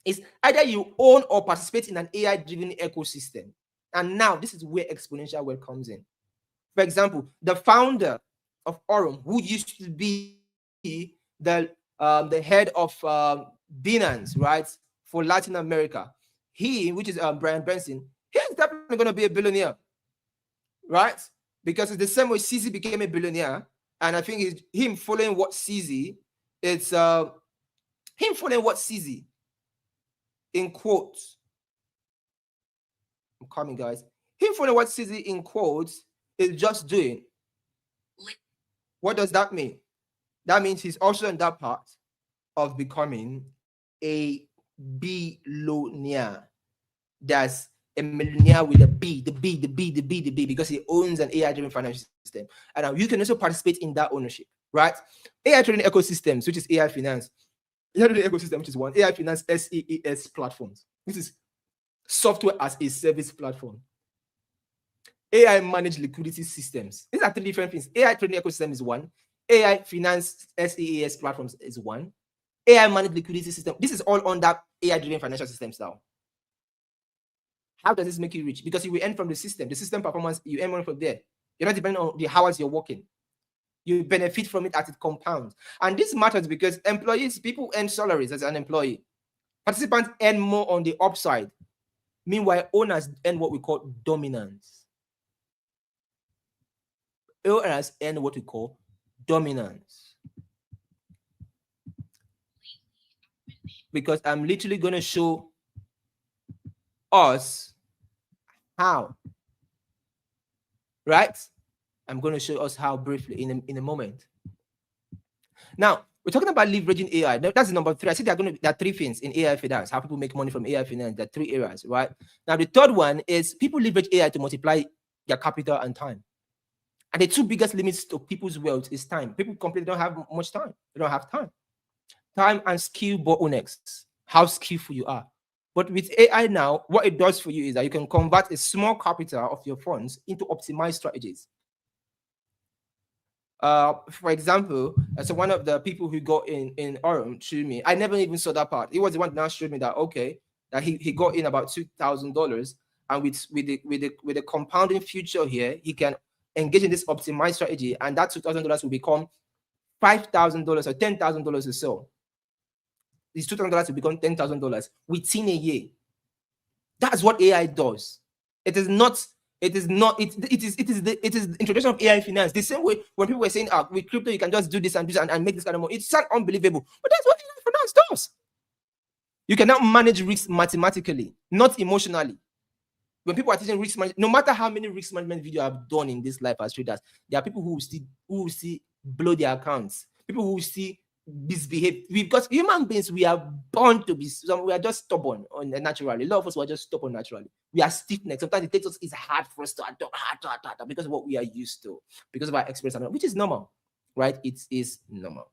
is either you own or participate in an AI-driven ecosystem. And now this is where exponential wealth comes in. For example, the founder of Aurum, who used to be the head of Binance, right, for Latin America, which is Brian Benson, he's definitely going to be a billionaire, right? Because it's the same way CZ became a billionaire, and I think it's him following what CZ. It's him following what CZ, in quotes. I'm coming, guys. Him following what CZ in quotes is just doing. What does that mean? That means he's also in that part of becoming a billionaire. That's a millionaire with a B, the B, because he owns an AI-driven financial system. And now you can also participate in that ownership, right? AI trading ecosystems, which is AI finance. AI trading ecosystem, which is one. AI finance SaaS platforms. This is software as a service platform. AI managed liquidity systems. These are three different things. AI trading ecosystem is one. AI finance SaaS platforms is one. AI managed liquidity system. This is all on that AI-driven financial systems now. How does this make you rich? Because you will earn from the system performance, you earn money from there. You're not depending on the hours you're working. You benefit from it as it compounds. And this matters because people earn salaries as an employee. Participants earn more on the upside. Meanwhile, owners earn what we call dominance. Owners earn what we call dominance. Because I'm literally going to show us how, right? I'm going to show us how briefly in a moment. Now, we're talking about leveraging AI. That's the number three. I see there are three things in AI finance, how people make money from AI finance. There are three areas, right? Now, the third one is people leverage AI to multiply their capital and time. And the two biggest limits to people's wealth is time. People completely don't have much time. They don't have time. Time and skill bottlenecks, how skillful you are. But with AI now, what it does for you is that you can convert a small capital of your funds into optimized strategies. For example, so one of the people who got in Aurum to me, I never even saw that part. He was the one that now showed me that, okay, that he got in about $2,000, and with the compounding future here, he can engage in this optimized strategy, and that $2,000 will become $5,000 or $10,000 or so. This $2,000 will become $10,000 within a year. That's what AI does. It is the introduction of AI finance. The same way when people were saying, with crypto, you can just do this and make this kind of money. It's unbelievable. But that's what AI finance does. You can now manage risk mathematically, not emotionally. when people are teaching risk management, no matter how many risk management videos I've done in this life as traders, there are people who will still blow their accounts. People who will still misbehave. Because human beings, we are born to be. We are just stubborn naturally. A lot of us were just stubborn naturally. We are stiff-necked. Sometimes it takes us. It's hard for us to adopt because of what we are used to, because of our experience, which is normal, right? It is normal.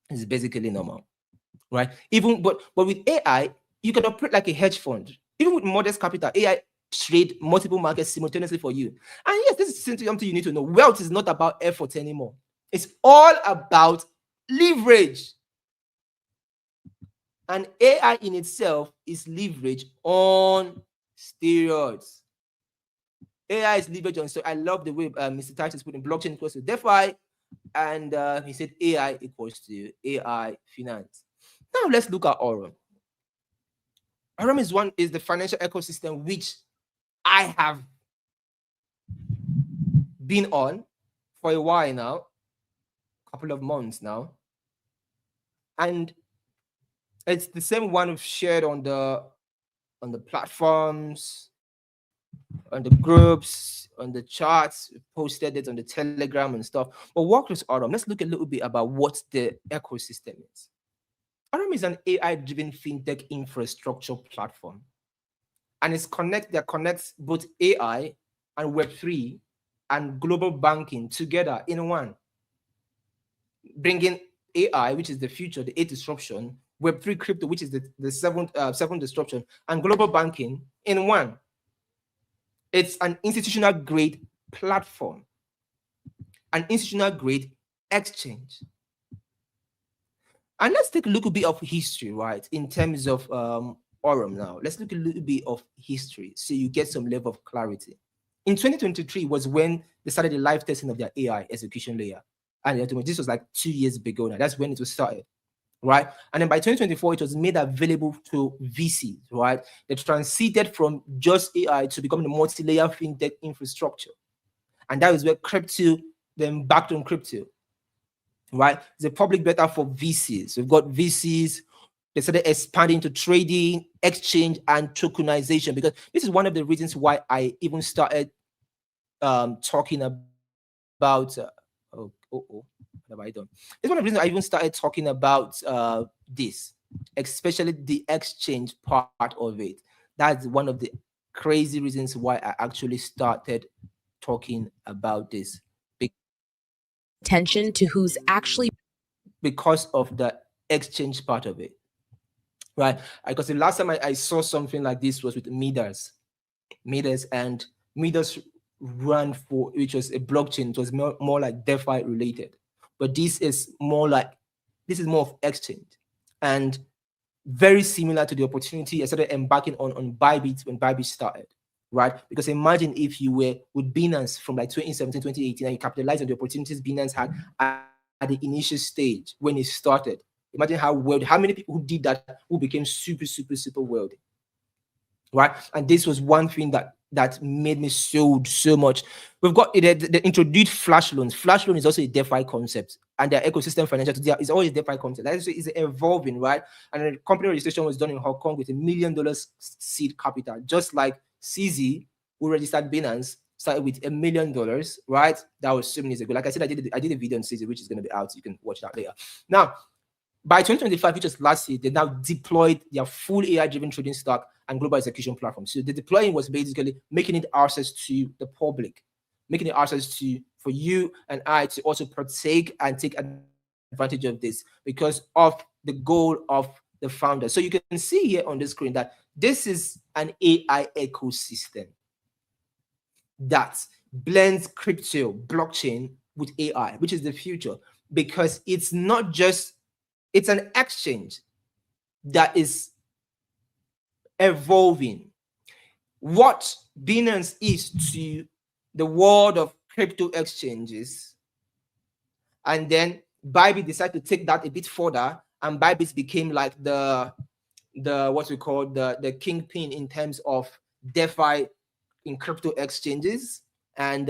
It's basically normal, right? Even but with AI, you can operate like a hedge fund. Even with modest capital, AI trade multiple markets simultaneously for you. And yes, this is something you need to know. Wealth is not about effort anymore. It's all about leverage. And AI in itself is leverage on steroids. AI is leverage on steroids. I love the way Mr. Titus put in blockchain equals to DeFi, and he said AI equals to AI finance. Now let's look at Aurum. Aurum is the financial ecosystem which I have been on for a while now, a couple of months now, and it's the same one we've shared on the platforms, on the groups, on the charts, we posted it on the Telegram and stuff. But what is Aurum? Let's look a little bit about what the ecosystem is. Aurum is an AI-driven fintech infrastructure platform, and that connects both AI and Web3 and global banking together in one, bringing AI, which is the future, the eighth disruption, Web3 crypto, which is the seventh disruption, and global banking in one. It's an institutional grade platform, an institutional grade exchange. And let's take a little bit of history, right? In terms of Aurum now. Let's look a little bit of history so you get some level of clarity. In 2023 was when they started the live testing of their AI execution layer. And this was like 2 years ago now. That's when it was started, right? And then by 2024, it was made available to VCs, right? They transited from just AI to becoming a multi-layer fintech infrastructure. And that is where crypto, then backed on crypto, right? It's a public beta for VCs. We've got VCs. They started expanding to trading, exchange, and tokenization, because this is one of the reasons why I even started talking about what have I done? It's one of the reasons I even started talking about this, especially the exchange part of it. That's one of the crazy reasons why I actually started talking about this. Attention to who's actually, because of the exchange part of it, right? Because the last time I saw something like this was with Midas, and Midas ran for, which was a blockchain. It was more like DeFi related, but this is more of exchange, and very similar to the opportunity I started embarking on Bybit when Bybit started, right? Because imagine if you were with Binance from like 2017, 2018, and you capitalized on the opportunities Binance had at the initial stage when it started. Imagine how many people who did that who became super, super, super wealthy, right? And this was one thing that made me so much. We've got they introduced flash loans. Flash loan is also a DeFi concept, and their ecosystem financial is always a DeFi concept. That is evolving, right? And the company registration was done in Hong Kong with $1 million seed capital, just like CZ, who registered Binance, started with $1 million, right? That was 7 years ago. Like I said, I did a video on CZ, which is going to be out. So you can watch that later. Now, by 2025, which is last year, they now deployed their full AI-driven trading stack and global execution platform. So the deploying was basically making it access to the public, making it access for you and I to also partake and take advantage of this because of the goal of the founder. So you can see here on the screen that this is an AI ecosystem that blends crypto, blockchain with AI, which is the future, because it's not just, it's an exchange that is evolving. What Binance is to the world of crypto exchanges, and then Bybit decided to take that a bit further, and Bybit became like the what we call the kingpin in terms of DeFi in crypto exchanges, and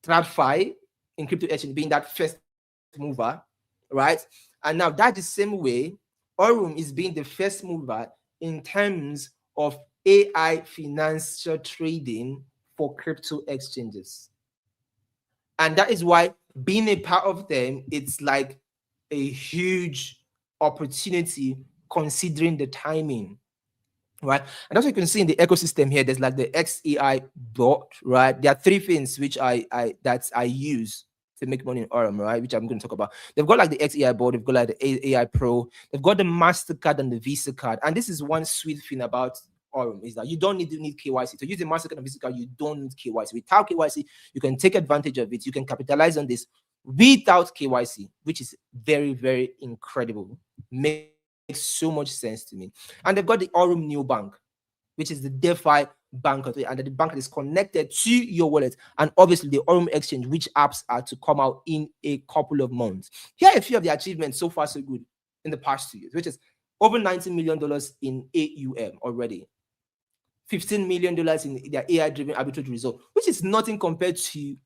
TradFi in crypto exchange being that first mover, right? And now that the same way, Aurum is being the first mover in terms of AI financial trading for crypto exchanges. And that is why being a part of them, it's like a huge opportunity considering the timing, right? And also you can see in the ecosystem here, there's like the XAI bot, right? There are three things which I use to make money in Aurum, right? Which I'm going to talk about. They've got like the XAI board, they've got like the AI Pro, they've got the Mastercard and the Visa card. And this is one sweet thing about Aurum, is that you don't need KYC. To use the Mastercard and Visa card, you don't need KYC. Without KYC, you can take advantage of it. You can capitalize on this without KYC, which is very, very incredible. Makes so much sense to me. And they've got the Aurum New Bank, which is the DeFi bank, and the bank is connected to your wallet, and obviously the Aurum exchange, which apps are to come out in a couple of months. Here are a few of the achievements so far so good in the past 2 years, which is over $90 million in AUM already, $15 million in their AI-driven arbitrage result, which is nothing compared to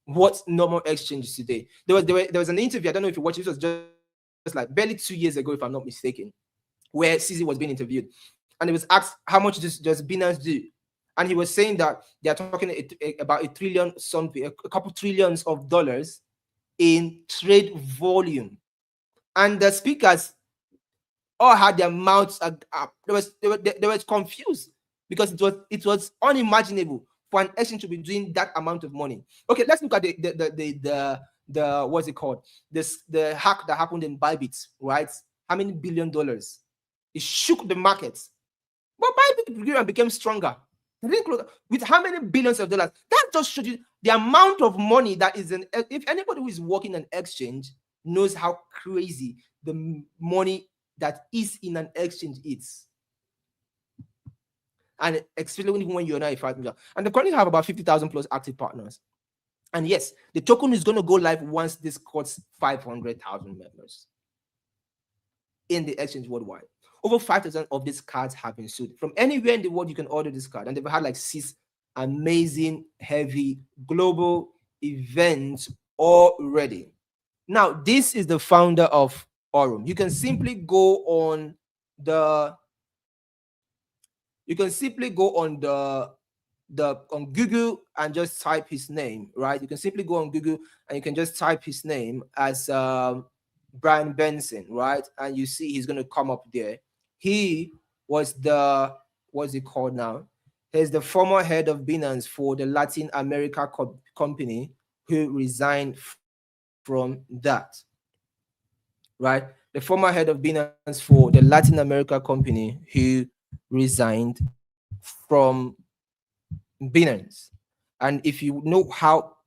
what normal exchanges today. There was an interview, I don't know if you watched it, was just like barely 2 years ago, if I'm not mistaken, where CZ was being interviewed. And he was asked, how much does Binance do? And he was saying that they are talking about a couple trillions of dollars in trade volume. And the speakers all had their mouths up. They were confused because it was unimaginable for an exchange to be doing that amount of money. Okay, let's look at the what's it called? The hack that happened in Bybit, right? How many $1 billion? It shook the markets. But Bybit became stronger. With how many billions of dollars? That just shows you the amount of money that is in. If anybody who is working an exchange knows how crazy the money that is in an exchange is. And especially when you're not a 5 million. And they currently have about 50,000 plus active partners. And yes, the token is going to go live once this costs 500,000 members in the exchange worldwide. Over 5,000 of these cards have been sold. From anywhere in the world, you can order this card. And they've had like 6 amazing, heavy, global events already. Now, this is the founder of Aurum. You can simply go on on Google and just type his name, right? You can simply go on Google and you can just type his name as Brian Benson, right? And you see he's going to come up there. He was what's it called now? He's the former head of Binance for the Latin America company who resigned from that, right? The former head of Binance for the Latin America company who resigned from Binance. And if you know how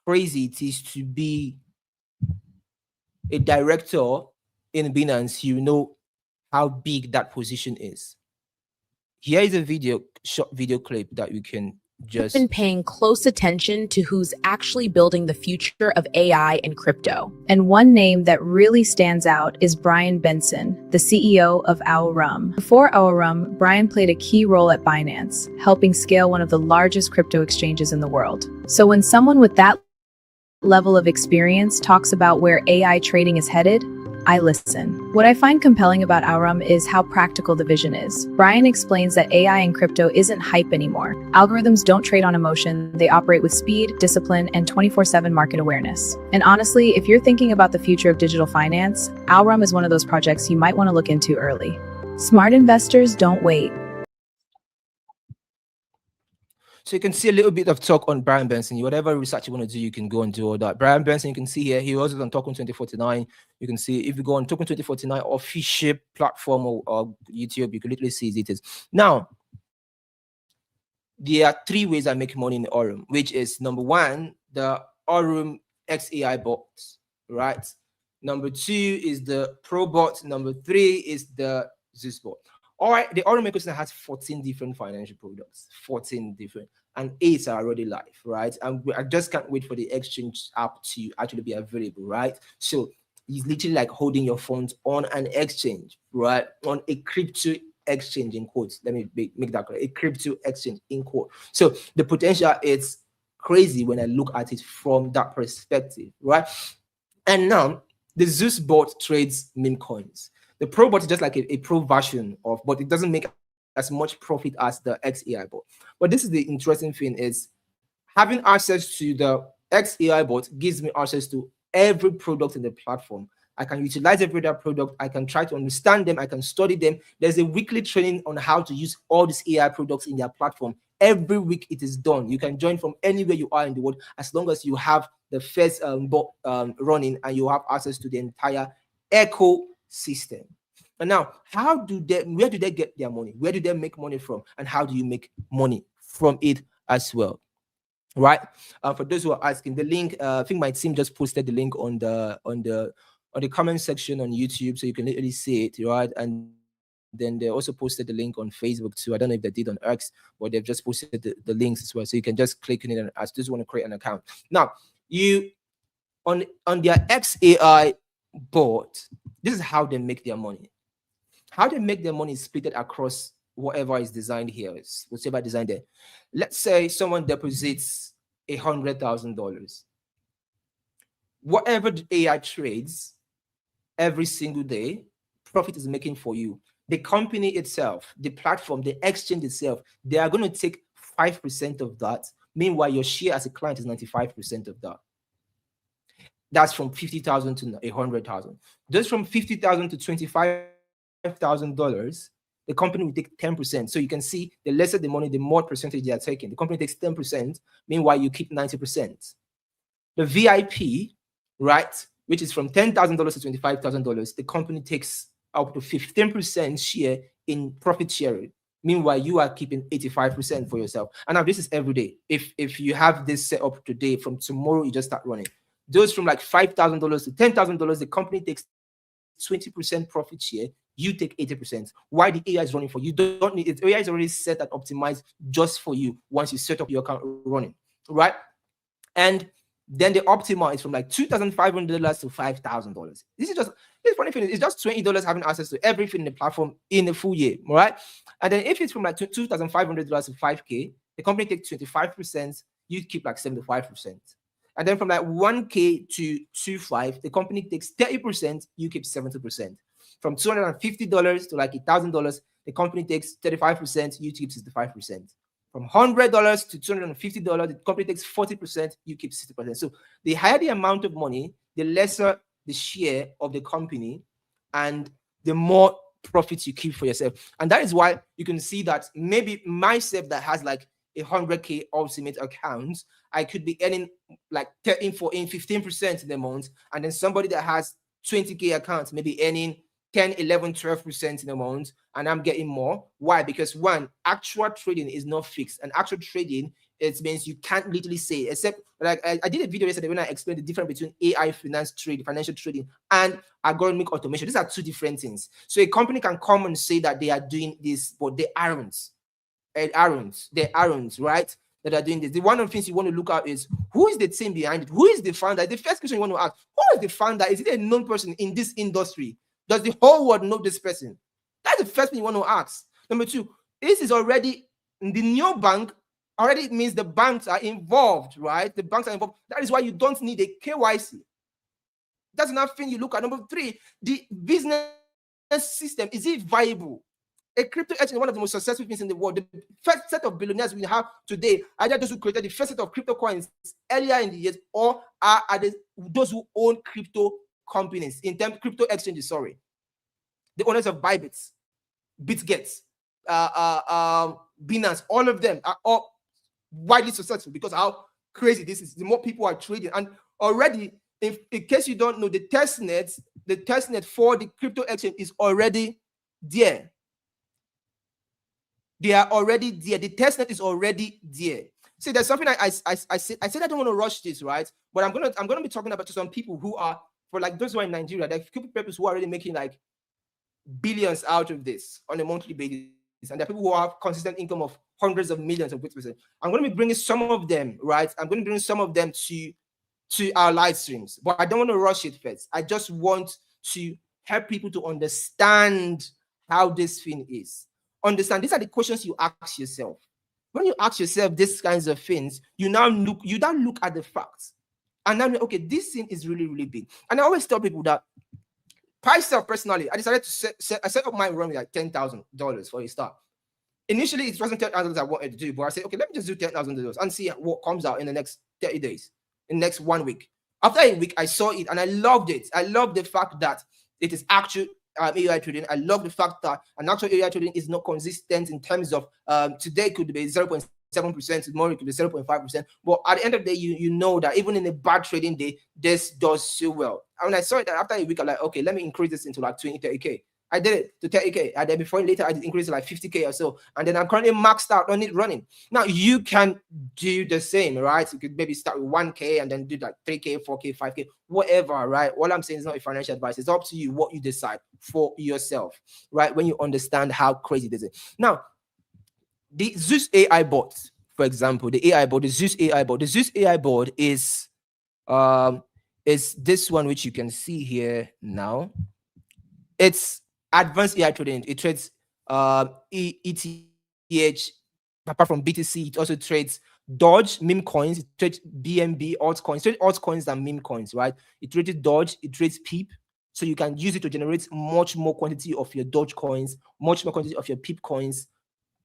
crazy it is to be a director in Binance, you know how big that position is. Here is a short video clip that we can just been paying close attention to who's actually building the future of AI and crypto. And one name that really stands out is Brian Benson, the CEO of Aurum. Before Aurum, Brian played a key role at Binance, helping scale one of the largest crypto exchanges in the world. So when someone with that level of experience talks about where AI trading is headed, I listen. What I find compelling about Aurum is how practical the vision is. Brian explains that AI and crypto isn't hype anymore. Algorithms don't trade on emotion, they operate with speed, discipline, and 24/7 market awareness. And honestly, if you're thinking about the future of digital finance, Aurum is one of those projects you might want to look into early. Smart investors don't wait. So you can see a little bit of talk on Brian Benson. Whatever research you want to do, you can go and do all that. Brian Benson, you can see here, he was on Token 2049. You can see if you go on Token 2049 official platform or YouTube, you can literally see it is. Now, there are 3 ways I make money in Aurum, which is number 1, the Aurum XAI bots, right? Number 2 is the Pro bot. Number 3 is the Zeus bot. All right, the Aurum ecosystem has 14 different financial products, 14 different, and 8 are already live, right? And I just can't wait for the exchange app to actually be available, right? So it's literally like holding your funds on an exchange, right? On a crypto exchange in quotes. Let me make that correct. A crypto exchange in quote. So the potential is crazy when I look at it from that perspective, right? And now the Zeus bot trades meme coins. The Pro bot is just like a pro version of, but it doesn't make as much profit as the XAI bot. But this is the interesting thing is having access to the XAI bot gives me access to every product in the platform. I can utilize every other product. I can try to understand them. I can study them. There's a weekly training on how to use all these AI products in their platform. Every week it is done. You can join from anywhere you are in the world as long as you have the first bot running and you have access to the entire ecosystem. And now, where do they get their money? Where do they make money from? And how do you make money from it as well? Right? For those who are asking, the link, I think my team just posted the link on the comment section on YouTube, so you can literally see it, right? And then they also posted the link on Facebook too. I don't know if they did on X, but they've just posted the links as well. So you can just click on it and ask, just want to create an account. Now, you on their XAI board, this is how they make their money. How they make their money is split across whatever is designed here, is whatever designed there. Let's say someone deposits $100,000. Whatever the AI trades every single day, profit is making for you. The company itself, the platform, the exchange itself, they are going to take 5% of that. Meanwhile, your share as a client is 95% of that. That's from 50,000 to 100,000. Just from 50,000 to $25,000, the company will take 10%. So you can see the lesser the money, the more percentage they are taking. The company takes 10%. Meanwhile, you keep 90%. The VIP, right, which is from $10,000 to $25,000, the company takes up to 15% share in profit sharing. Meanwhile, you are keeping 85% for yourself. And now this is every day. If you have this set up today, from tomorrow, you just start running. Those from like $5,000 to $10,000, the company takes 20% profit share. You take 80%. Why the AI is running for you? Don't need it. AI is already set and optimized just for you once you set up your account running, right? And then the optimal is from like $2,500 to $5,000. This funny thing. It's just $20 having access to everything in the platform in a full year, right? And then if it's from like $2,500 to $5K, the company takes 25%. You keep like 75%. And then from like 1K to 2.5, the company takes 30%. You keep 70%. From $250 to like $1,000, the company takes 35%. You keep 65%. From $100 to $250, the company takes 40%, you keep 60%. So the higher the amount of money, the lesser the share of the company, and the more profits you keep for yourself. And that is why you can see that maybe myself that has like a 100K ultimate account, I could be earning like 13, 14, 15% in the month. And then somebody that has 20K accounts, maybe earning 10, 11, 12% in a month, and I'm getting more. Why? Because one, actual trading is not fixed. And actual trading, it means you can't literally say, except like I did a video yesterday when I explained the difference between AI financial trading, and algorithmic automation. These are two different things. So a company can come and say that they are doing this, but they aren't. They're aren't, right? That are doing this. The one of the things you want to look at is who is the team behind it? Who is the founder? The first question you want to ask, who is the founder? Is it a known person in this industry? Does the whole world know this person? That's the first thing you want to ask. Number two, this is already the new bank. Already means the banks are involved, right? The banks are involved. That is why you don't need a KYC. That's another thing you look at. Number three, the business system, is it viable? A crypto exchange is one of the most successful things in the world. The first set of billionaires we have today, either those who created the first set of crypto coins earlier in the years, or are those who own crypto companies, in terms of crypto exchanges, sorry. The owners of Bybit, BitGet, Binance, all of them are all widely successful because how crazy this is. The more people are trading, and already, in case you don't know, the testnet for the crypto exchange is already there. They are already there. The testnet is already there. See, there's something I said I don't want to rush this, right? But I'm gonna be talking about to some people who are, for like those who are in Nigeria, like people who are already making like billions out of this on a monthly basis, and there are people who have consistent income of hundreds of millions of percent. I'm going to be bringing some of them, right? I'm going to bring some of them to our live streams, but I don't want to rush it first. I just want to help people to understand how this thing is. Understand, these are the questions you ask yourself. When you ask yourself these kinds of things, you then look at the facts, and now, okay, this thing is really, really big. And I always tell people that myself personally, I decided to set up my run with like $10,000 for a start. Initially, it wasn't $10,000 I wanted to do, but I said, okay, let me just do $10,000 and see what comes out in the next 30 days, in the next 1 week. After a week, I saw it and I loved it. I love the fact that it is actual AI trading. I love the fact that an actual AI trading is not consistent in terms of today could be 0.7%, tomorrow it could be 0.5%. But at the end of the day, you know that even in a bad trading day, this does so well. And when I saw it after a week, I'm like, okay, let me increase this into like 20, 30K. I did it to 30K, and then before later I did increase to like 50K or so, and then I'm currently maxed out on it running. Now you can do the same, right? You could maybe start with 1K and then do like 3K, 4K, 5K, whatever, right? All I'm saying is not a financial advice. It's up to you what you decide for yourself, right? When you understand how crazy this is. Now, the Zeus AI bot, for example, the Zeus AI bot. The Zeus AI bot is this one which you can see here now. It's advanced AI trading. It trades ETH. Apart from BTC, it also trades Doge, meme coins, it trades BNB, altcoins, trades altcoins than meme coins, right? It trades Doge, it trades PEEP. So you can use it to generate much more quantity of your Doge coins, much more quantity of your PEEP coins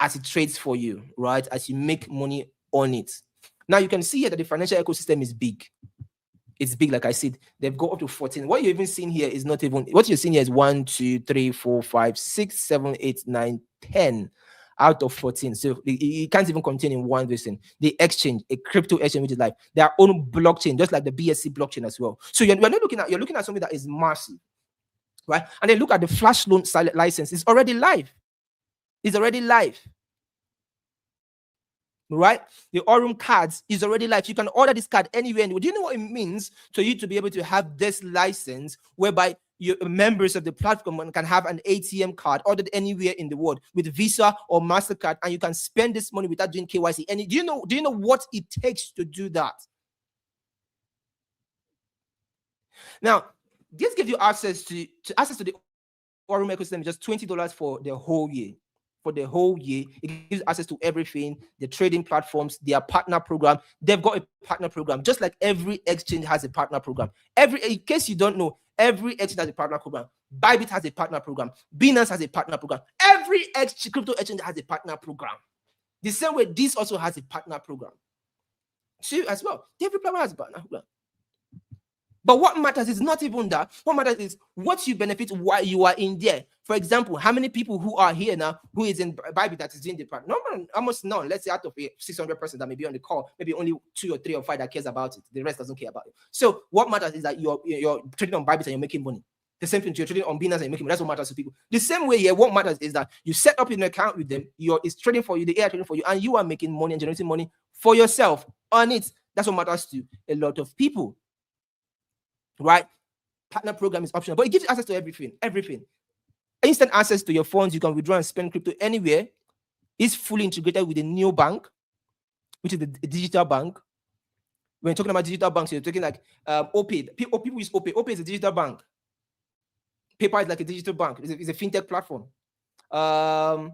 as it trades for you, right? As you make money on it. Now you can see here that the financial ecosystem is big. It's big, like I said. They've got up to 14. What you're even seeing here is not even what you're seeing here is 1, 2, 3, 4, 5, 6, 7, 8, 9, 10 out of 14. So you can't even contain in one person. The exchange, a crypto exchange, which is like their own blockchain, just like the BSC blockchain as well. So you're not looking at something that is massive, right? And then look at the flash loan license. It's already live. It's already live. Right? The Aurum cards is already live. You can order this card anywhere. Do you know what it means for you to be able to have this license whereby your members of the platform can have an ATM card ordered anywhere in the world with Visa or Mastercard, and you can spend this money without doing KYC? And do you know what it takes to do that? Now, this gives you access to the Aurum ecosystem, just $20 for the whole year. For the whole year, it gives access to everything, the trading platforms, their partner program. They've got a partner program, just like every exchange has a partner program. In case you don't know, every exchange has a partner program. Bybit has a partner program. Binance has a partner program. Every crypto exchange has a partner program. The same way this also has a partner program. So as well, every platform has a partner program. But what matters is not even that. What matters is what you benefit while you are in there. For example, how many people who are here now, who is in Bybit that is doing the part? No, almost none. Let's say out of 600 persons that may be on the call, maybe only 2 or 3 or 5 that cares about it. The rest doesn't care about it. So what matters is that you're trading on Bybit and you're making money. The same thing, you're trading on Binance and you're making money. That's what matters to people. The same way here, what matters is that you set up an account with them, it's trading for you, the AI trading for you, and you are making money and generating money for yourself on it. That's what matters to a lot of people. Right? Partner program is optional, but it gives you access to everything. Instant access to your funds. You can withdraw and spend crypto anywhere. It's fully integrated with the new bank, which is the digital bank. When you're talking about digital banks, you're talking like OPay. People use OPay. OPay is a digital bank. PayPal is like a digital bank. It's a fintech platform. What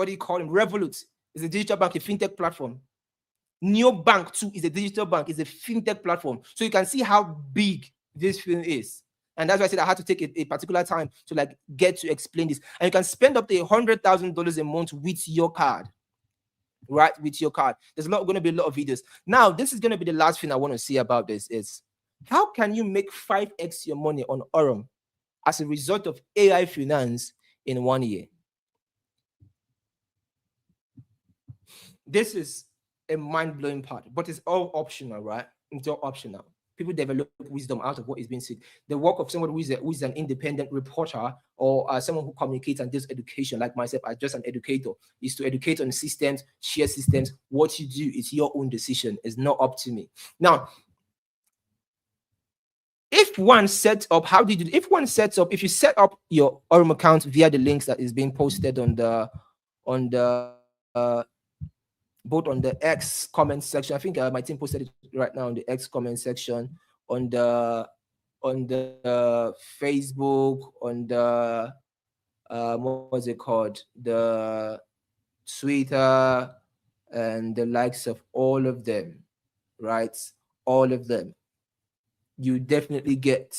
do you call them? Revolut is a digital bank, a fintech platform. Neobank too is a digital bank, is a fintech platform. So you can see how big this thing is. And that's why I said I had to take a particular time to like get to explain this. And you can spend up to $100,000 a month with your card. Right? With your card. There's going to be a lot of videos. Now, this is going to be the last thing I want to see about this is how can you make 5x your money on Aurum as a result of AI finance in 1 year? This is a mind-blowing part, but it's all optional, right? It's all optional. People develop wisdom out of what is being said. The work of someone who is an independent reporter or someone who communicates and does education, like myself, as just an educator, is to educate on systems, share systems. What you do is your own decision. It's not up to me. Now, if one sets up, if you set up your Aurum account via the links that is being posted on the both on the X comment section. I think my team posted it right now on the X comment section, on the Facebook, on the what was it called, the Twitter, and the likes of all of them, right? All of them. You definitely get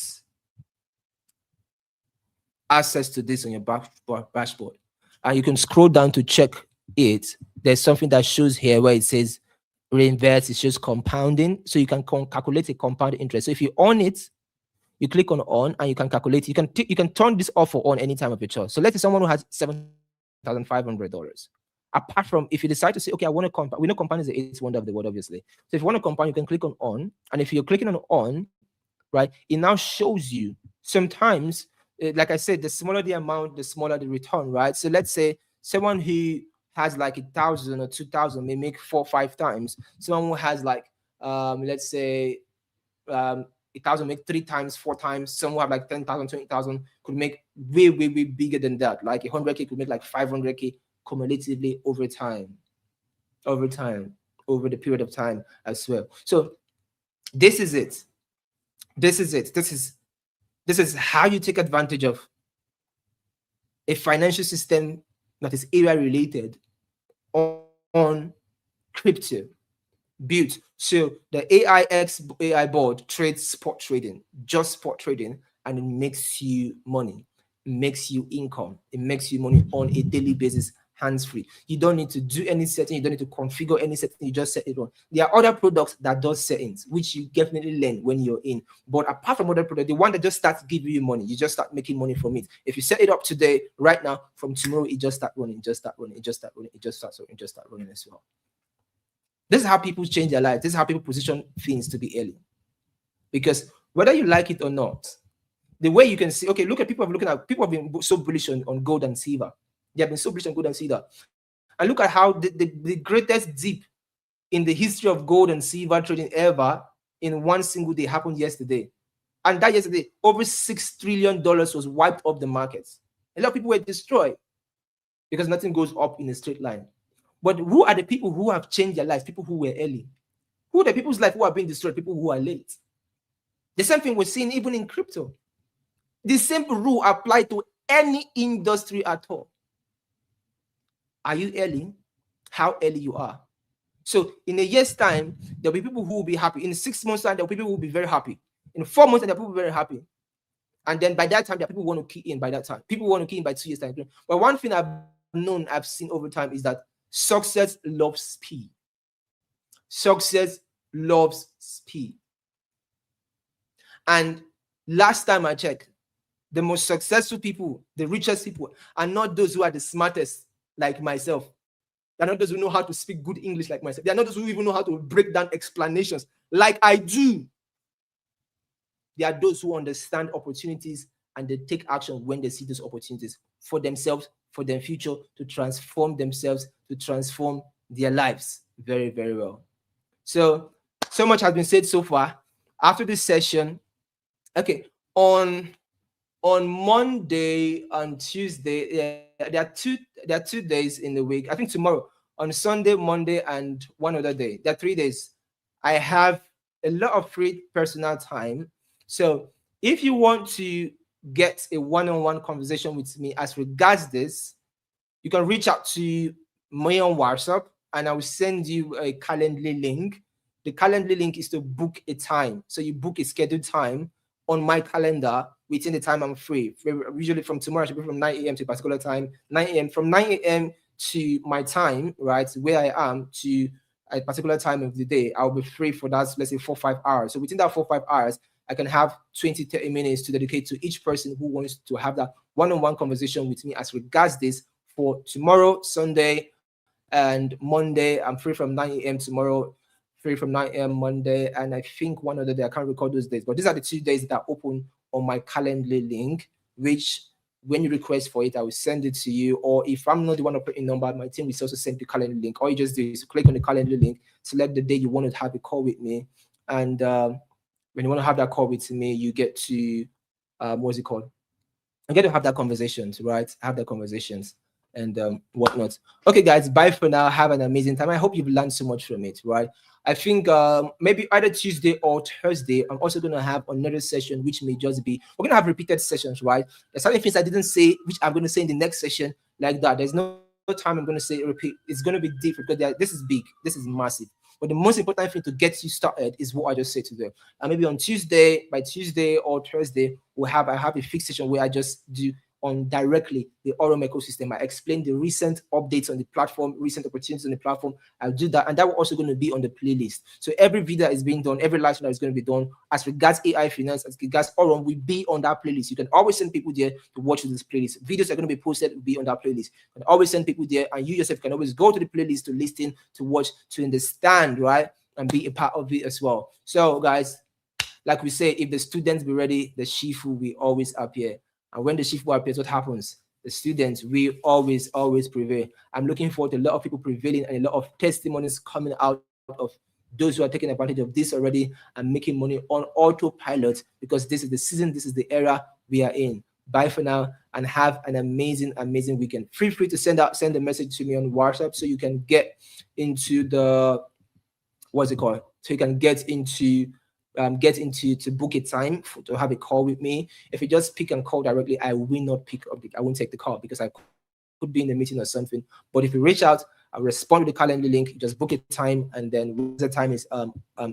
access to this on your dashboard. and you can scroll down to check it. There's something that shows here where it says reinvest. It's just compounding, so you can calculate a compound interest. So if you own it, you click on and you can calculate. You can turn this off or on any time of your choice. So let's say someone who has $7,500. Apart from, if you decide to say, okay, I want to compound, we know compound is the eighth wonder of the world, obviously. So if you want to compound, you can click on, and if you're clicking on, right, it now shows you. Sometimes, like I said, the smaller the amount, the smaller the return, right? So let's say someone who has like 1,000 or 2,000 may make 4 or 5 times. Someone who has like, let's say, 1,000 make 3 times, 4 times. Some who have like 10,000, 20,000 could make way bigger than that. Like 100K could make like 500K cumulatively over time, over the period of time as well. So this is it. This is how you take advantage of a financial system that is area related on crypto built. So the AI board trades spot trading, just spot trading, and it makes you money, it makes you income, it makes you money on a daily basis, hands-free. You don't need to do any setting, you don't need to configure any setting, you just set it on. There are other products that does settings, which you definitely learn when you're in. But apart from other products, the one that just starts giving you money, you just start making money from it. If you set it up today, right now, from tomorrow, it just start running, just start running, it just start running, it just starts running, just start running as well. This is how people change their lives. This is how people position things to be early. Because whether you like it or not, the way you can see, okay, look at people have been so bullish on gold and silver. They have been so bullish on gold and silver. And look at how the greatest dip in the history of gold and silver trading ever in one single day happened yesterday. And that yesterday, over $6 trillion was wiped off the markets. A lot of people were destroyed because nothing goes up in a straight line. But who are the people who have changed their lives? People who were early. Who are the people's life who are being destroyed? People who are late. The same thing we're seeing even in crypto. The same rule applies to any industry at all. Are you early? How early you are. So in a year's time, there'll be people who will be happy. In 6 months' time, there'll be people who will be very happy. In 4 months, there'll be people very happy. And then by that time, there are people who want to key in by that time. People want to key in by 2 years' time. But one thing I've seen over time is that success loves speed. Success loves speed. And last time I checked, the most successful people, the richest people, are not those who are the smartest, like myself. They're not those who know how to speak good English like myself. They're not those who even know how to break down explanations like I do. They are those who understand opportunities and they take action when they see those opportunities for themselves, for their future, to transform themselves, to transform their lives very, very well. So much has been said so far. After this session, okay, on Monday and Tuesday, there are two days in the week. I think tomorrow, on Sunday, Monday, and one other day. There are 3 days. I have a lot of free personal time. So if you want to get a one-on-one conversation with me as regards this, you can reach out to me on WhatsApp and I will send you a Calendly link. The Calendly link is to book a time. So you book a scheduled time on my calendar within the time I'm free. Usually from tomorrow, it should be from 9 a.m. to a particular time. 9 a.m. From 9 a.m. to my time, right, where I am, to a particular time of the day, I'll be free for that, let's say 4 or 5 hours. So within that 4 or 5 hours, I can have 20, 30 minutes to dedicate to each person who wants to have that one-on-one conversation with me as regards this for tomorrow, Sunday, and Monday. I'm free from 9 a.m. tomorrow, free from 9 a.m. Monday, and I think one other day. I can't record those days, but these are the 2 days that are open on my Calendly link, which when you request for it, I will send it to you. Or if I'm not the one operating number, my team will also send the Calendly link. All you just do is click on the Calendly link, select the day you want to have a call with me, and when you want to have that call with me, you get to what's it called? I get to have that conversations, right? Have that conversations and whatnot. Okay, guys, bye for now. Have an amazing time. I hope you've learned so much from it, right? I think maybe either Tuesday or Thursday, I'm also going to have another session, which may just be, we're going to have repeated sessions, right? There's certain things I didn't say, which I'm going to say in the next session like that. There's no time I'm going to say repeat. It's going to be different because this is big. This is massive. But the most important thing to get you started is what I just said to them. And maybe on Tuesday, by Tuesday or Thursday, I have a fixed session where I just do on directly the Aurum ecosystem. I explain the recent updates on the platform, recent opportunities on the platform. I'll do that, and that will also going to be on the playlist. So every video that is being done, every live stream that is going to be done as regards AI finance, as regards Aurum, will be on that playlist. You can always send people there to watch this playlist. Videos are going to be posted will be on that playlist. You can always send people there, and you yourself can always go to the playlist to listen, to watch, to understand, right, and be a part of it as well. So guys, like we say, if the students be ready, the Shifu will always appear. And when the Shifu appears, what happens? The students will always prevail. I'm looking forward to a lot of people prevailing and a lot of testimonies coming out of those who are taking advantage of this already and making money on autopilot, because this is the season, this is the era we are in. Bye for now, and have an amazing weekend. Feel free to send a message to me on WhatsApp so you can get into the, what's it called? So you can get into to book a time to have a call with me. If you just pick and call directly, I will not pick up. I won't take the call because I could be in a meeting or something. But if you reach out, I'll respond to the calendar link. You just book a time, and then the time is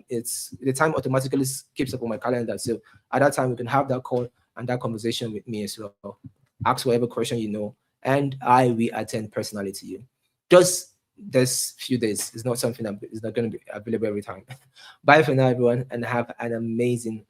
it's the time automatically keeps up on my calendar. So at that time, we can have that call and that conversation with me as well. Ask whatever question you know, and I will attend personally to you. Just this few days is not something that is not going to be available every time. Bye for now, everyone, and have an amazing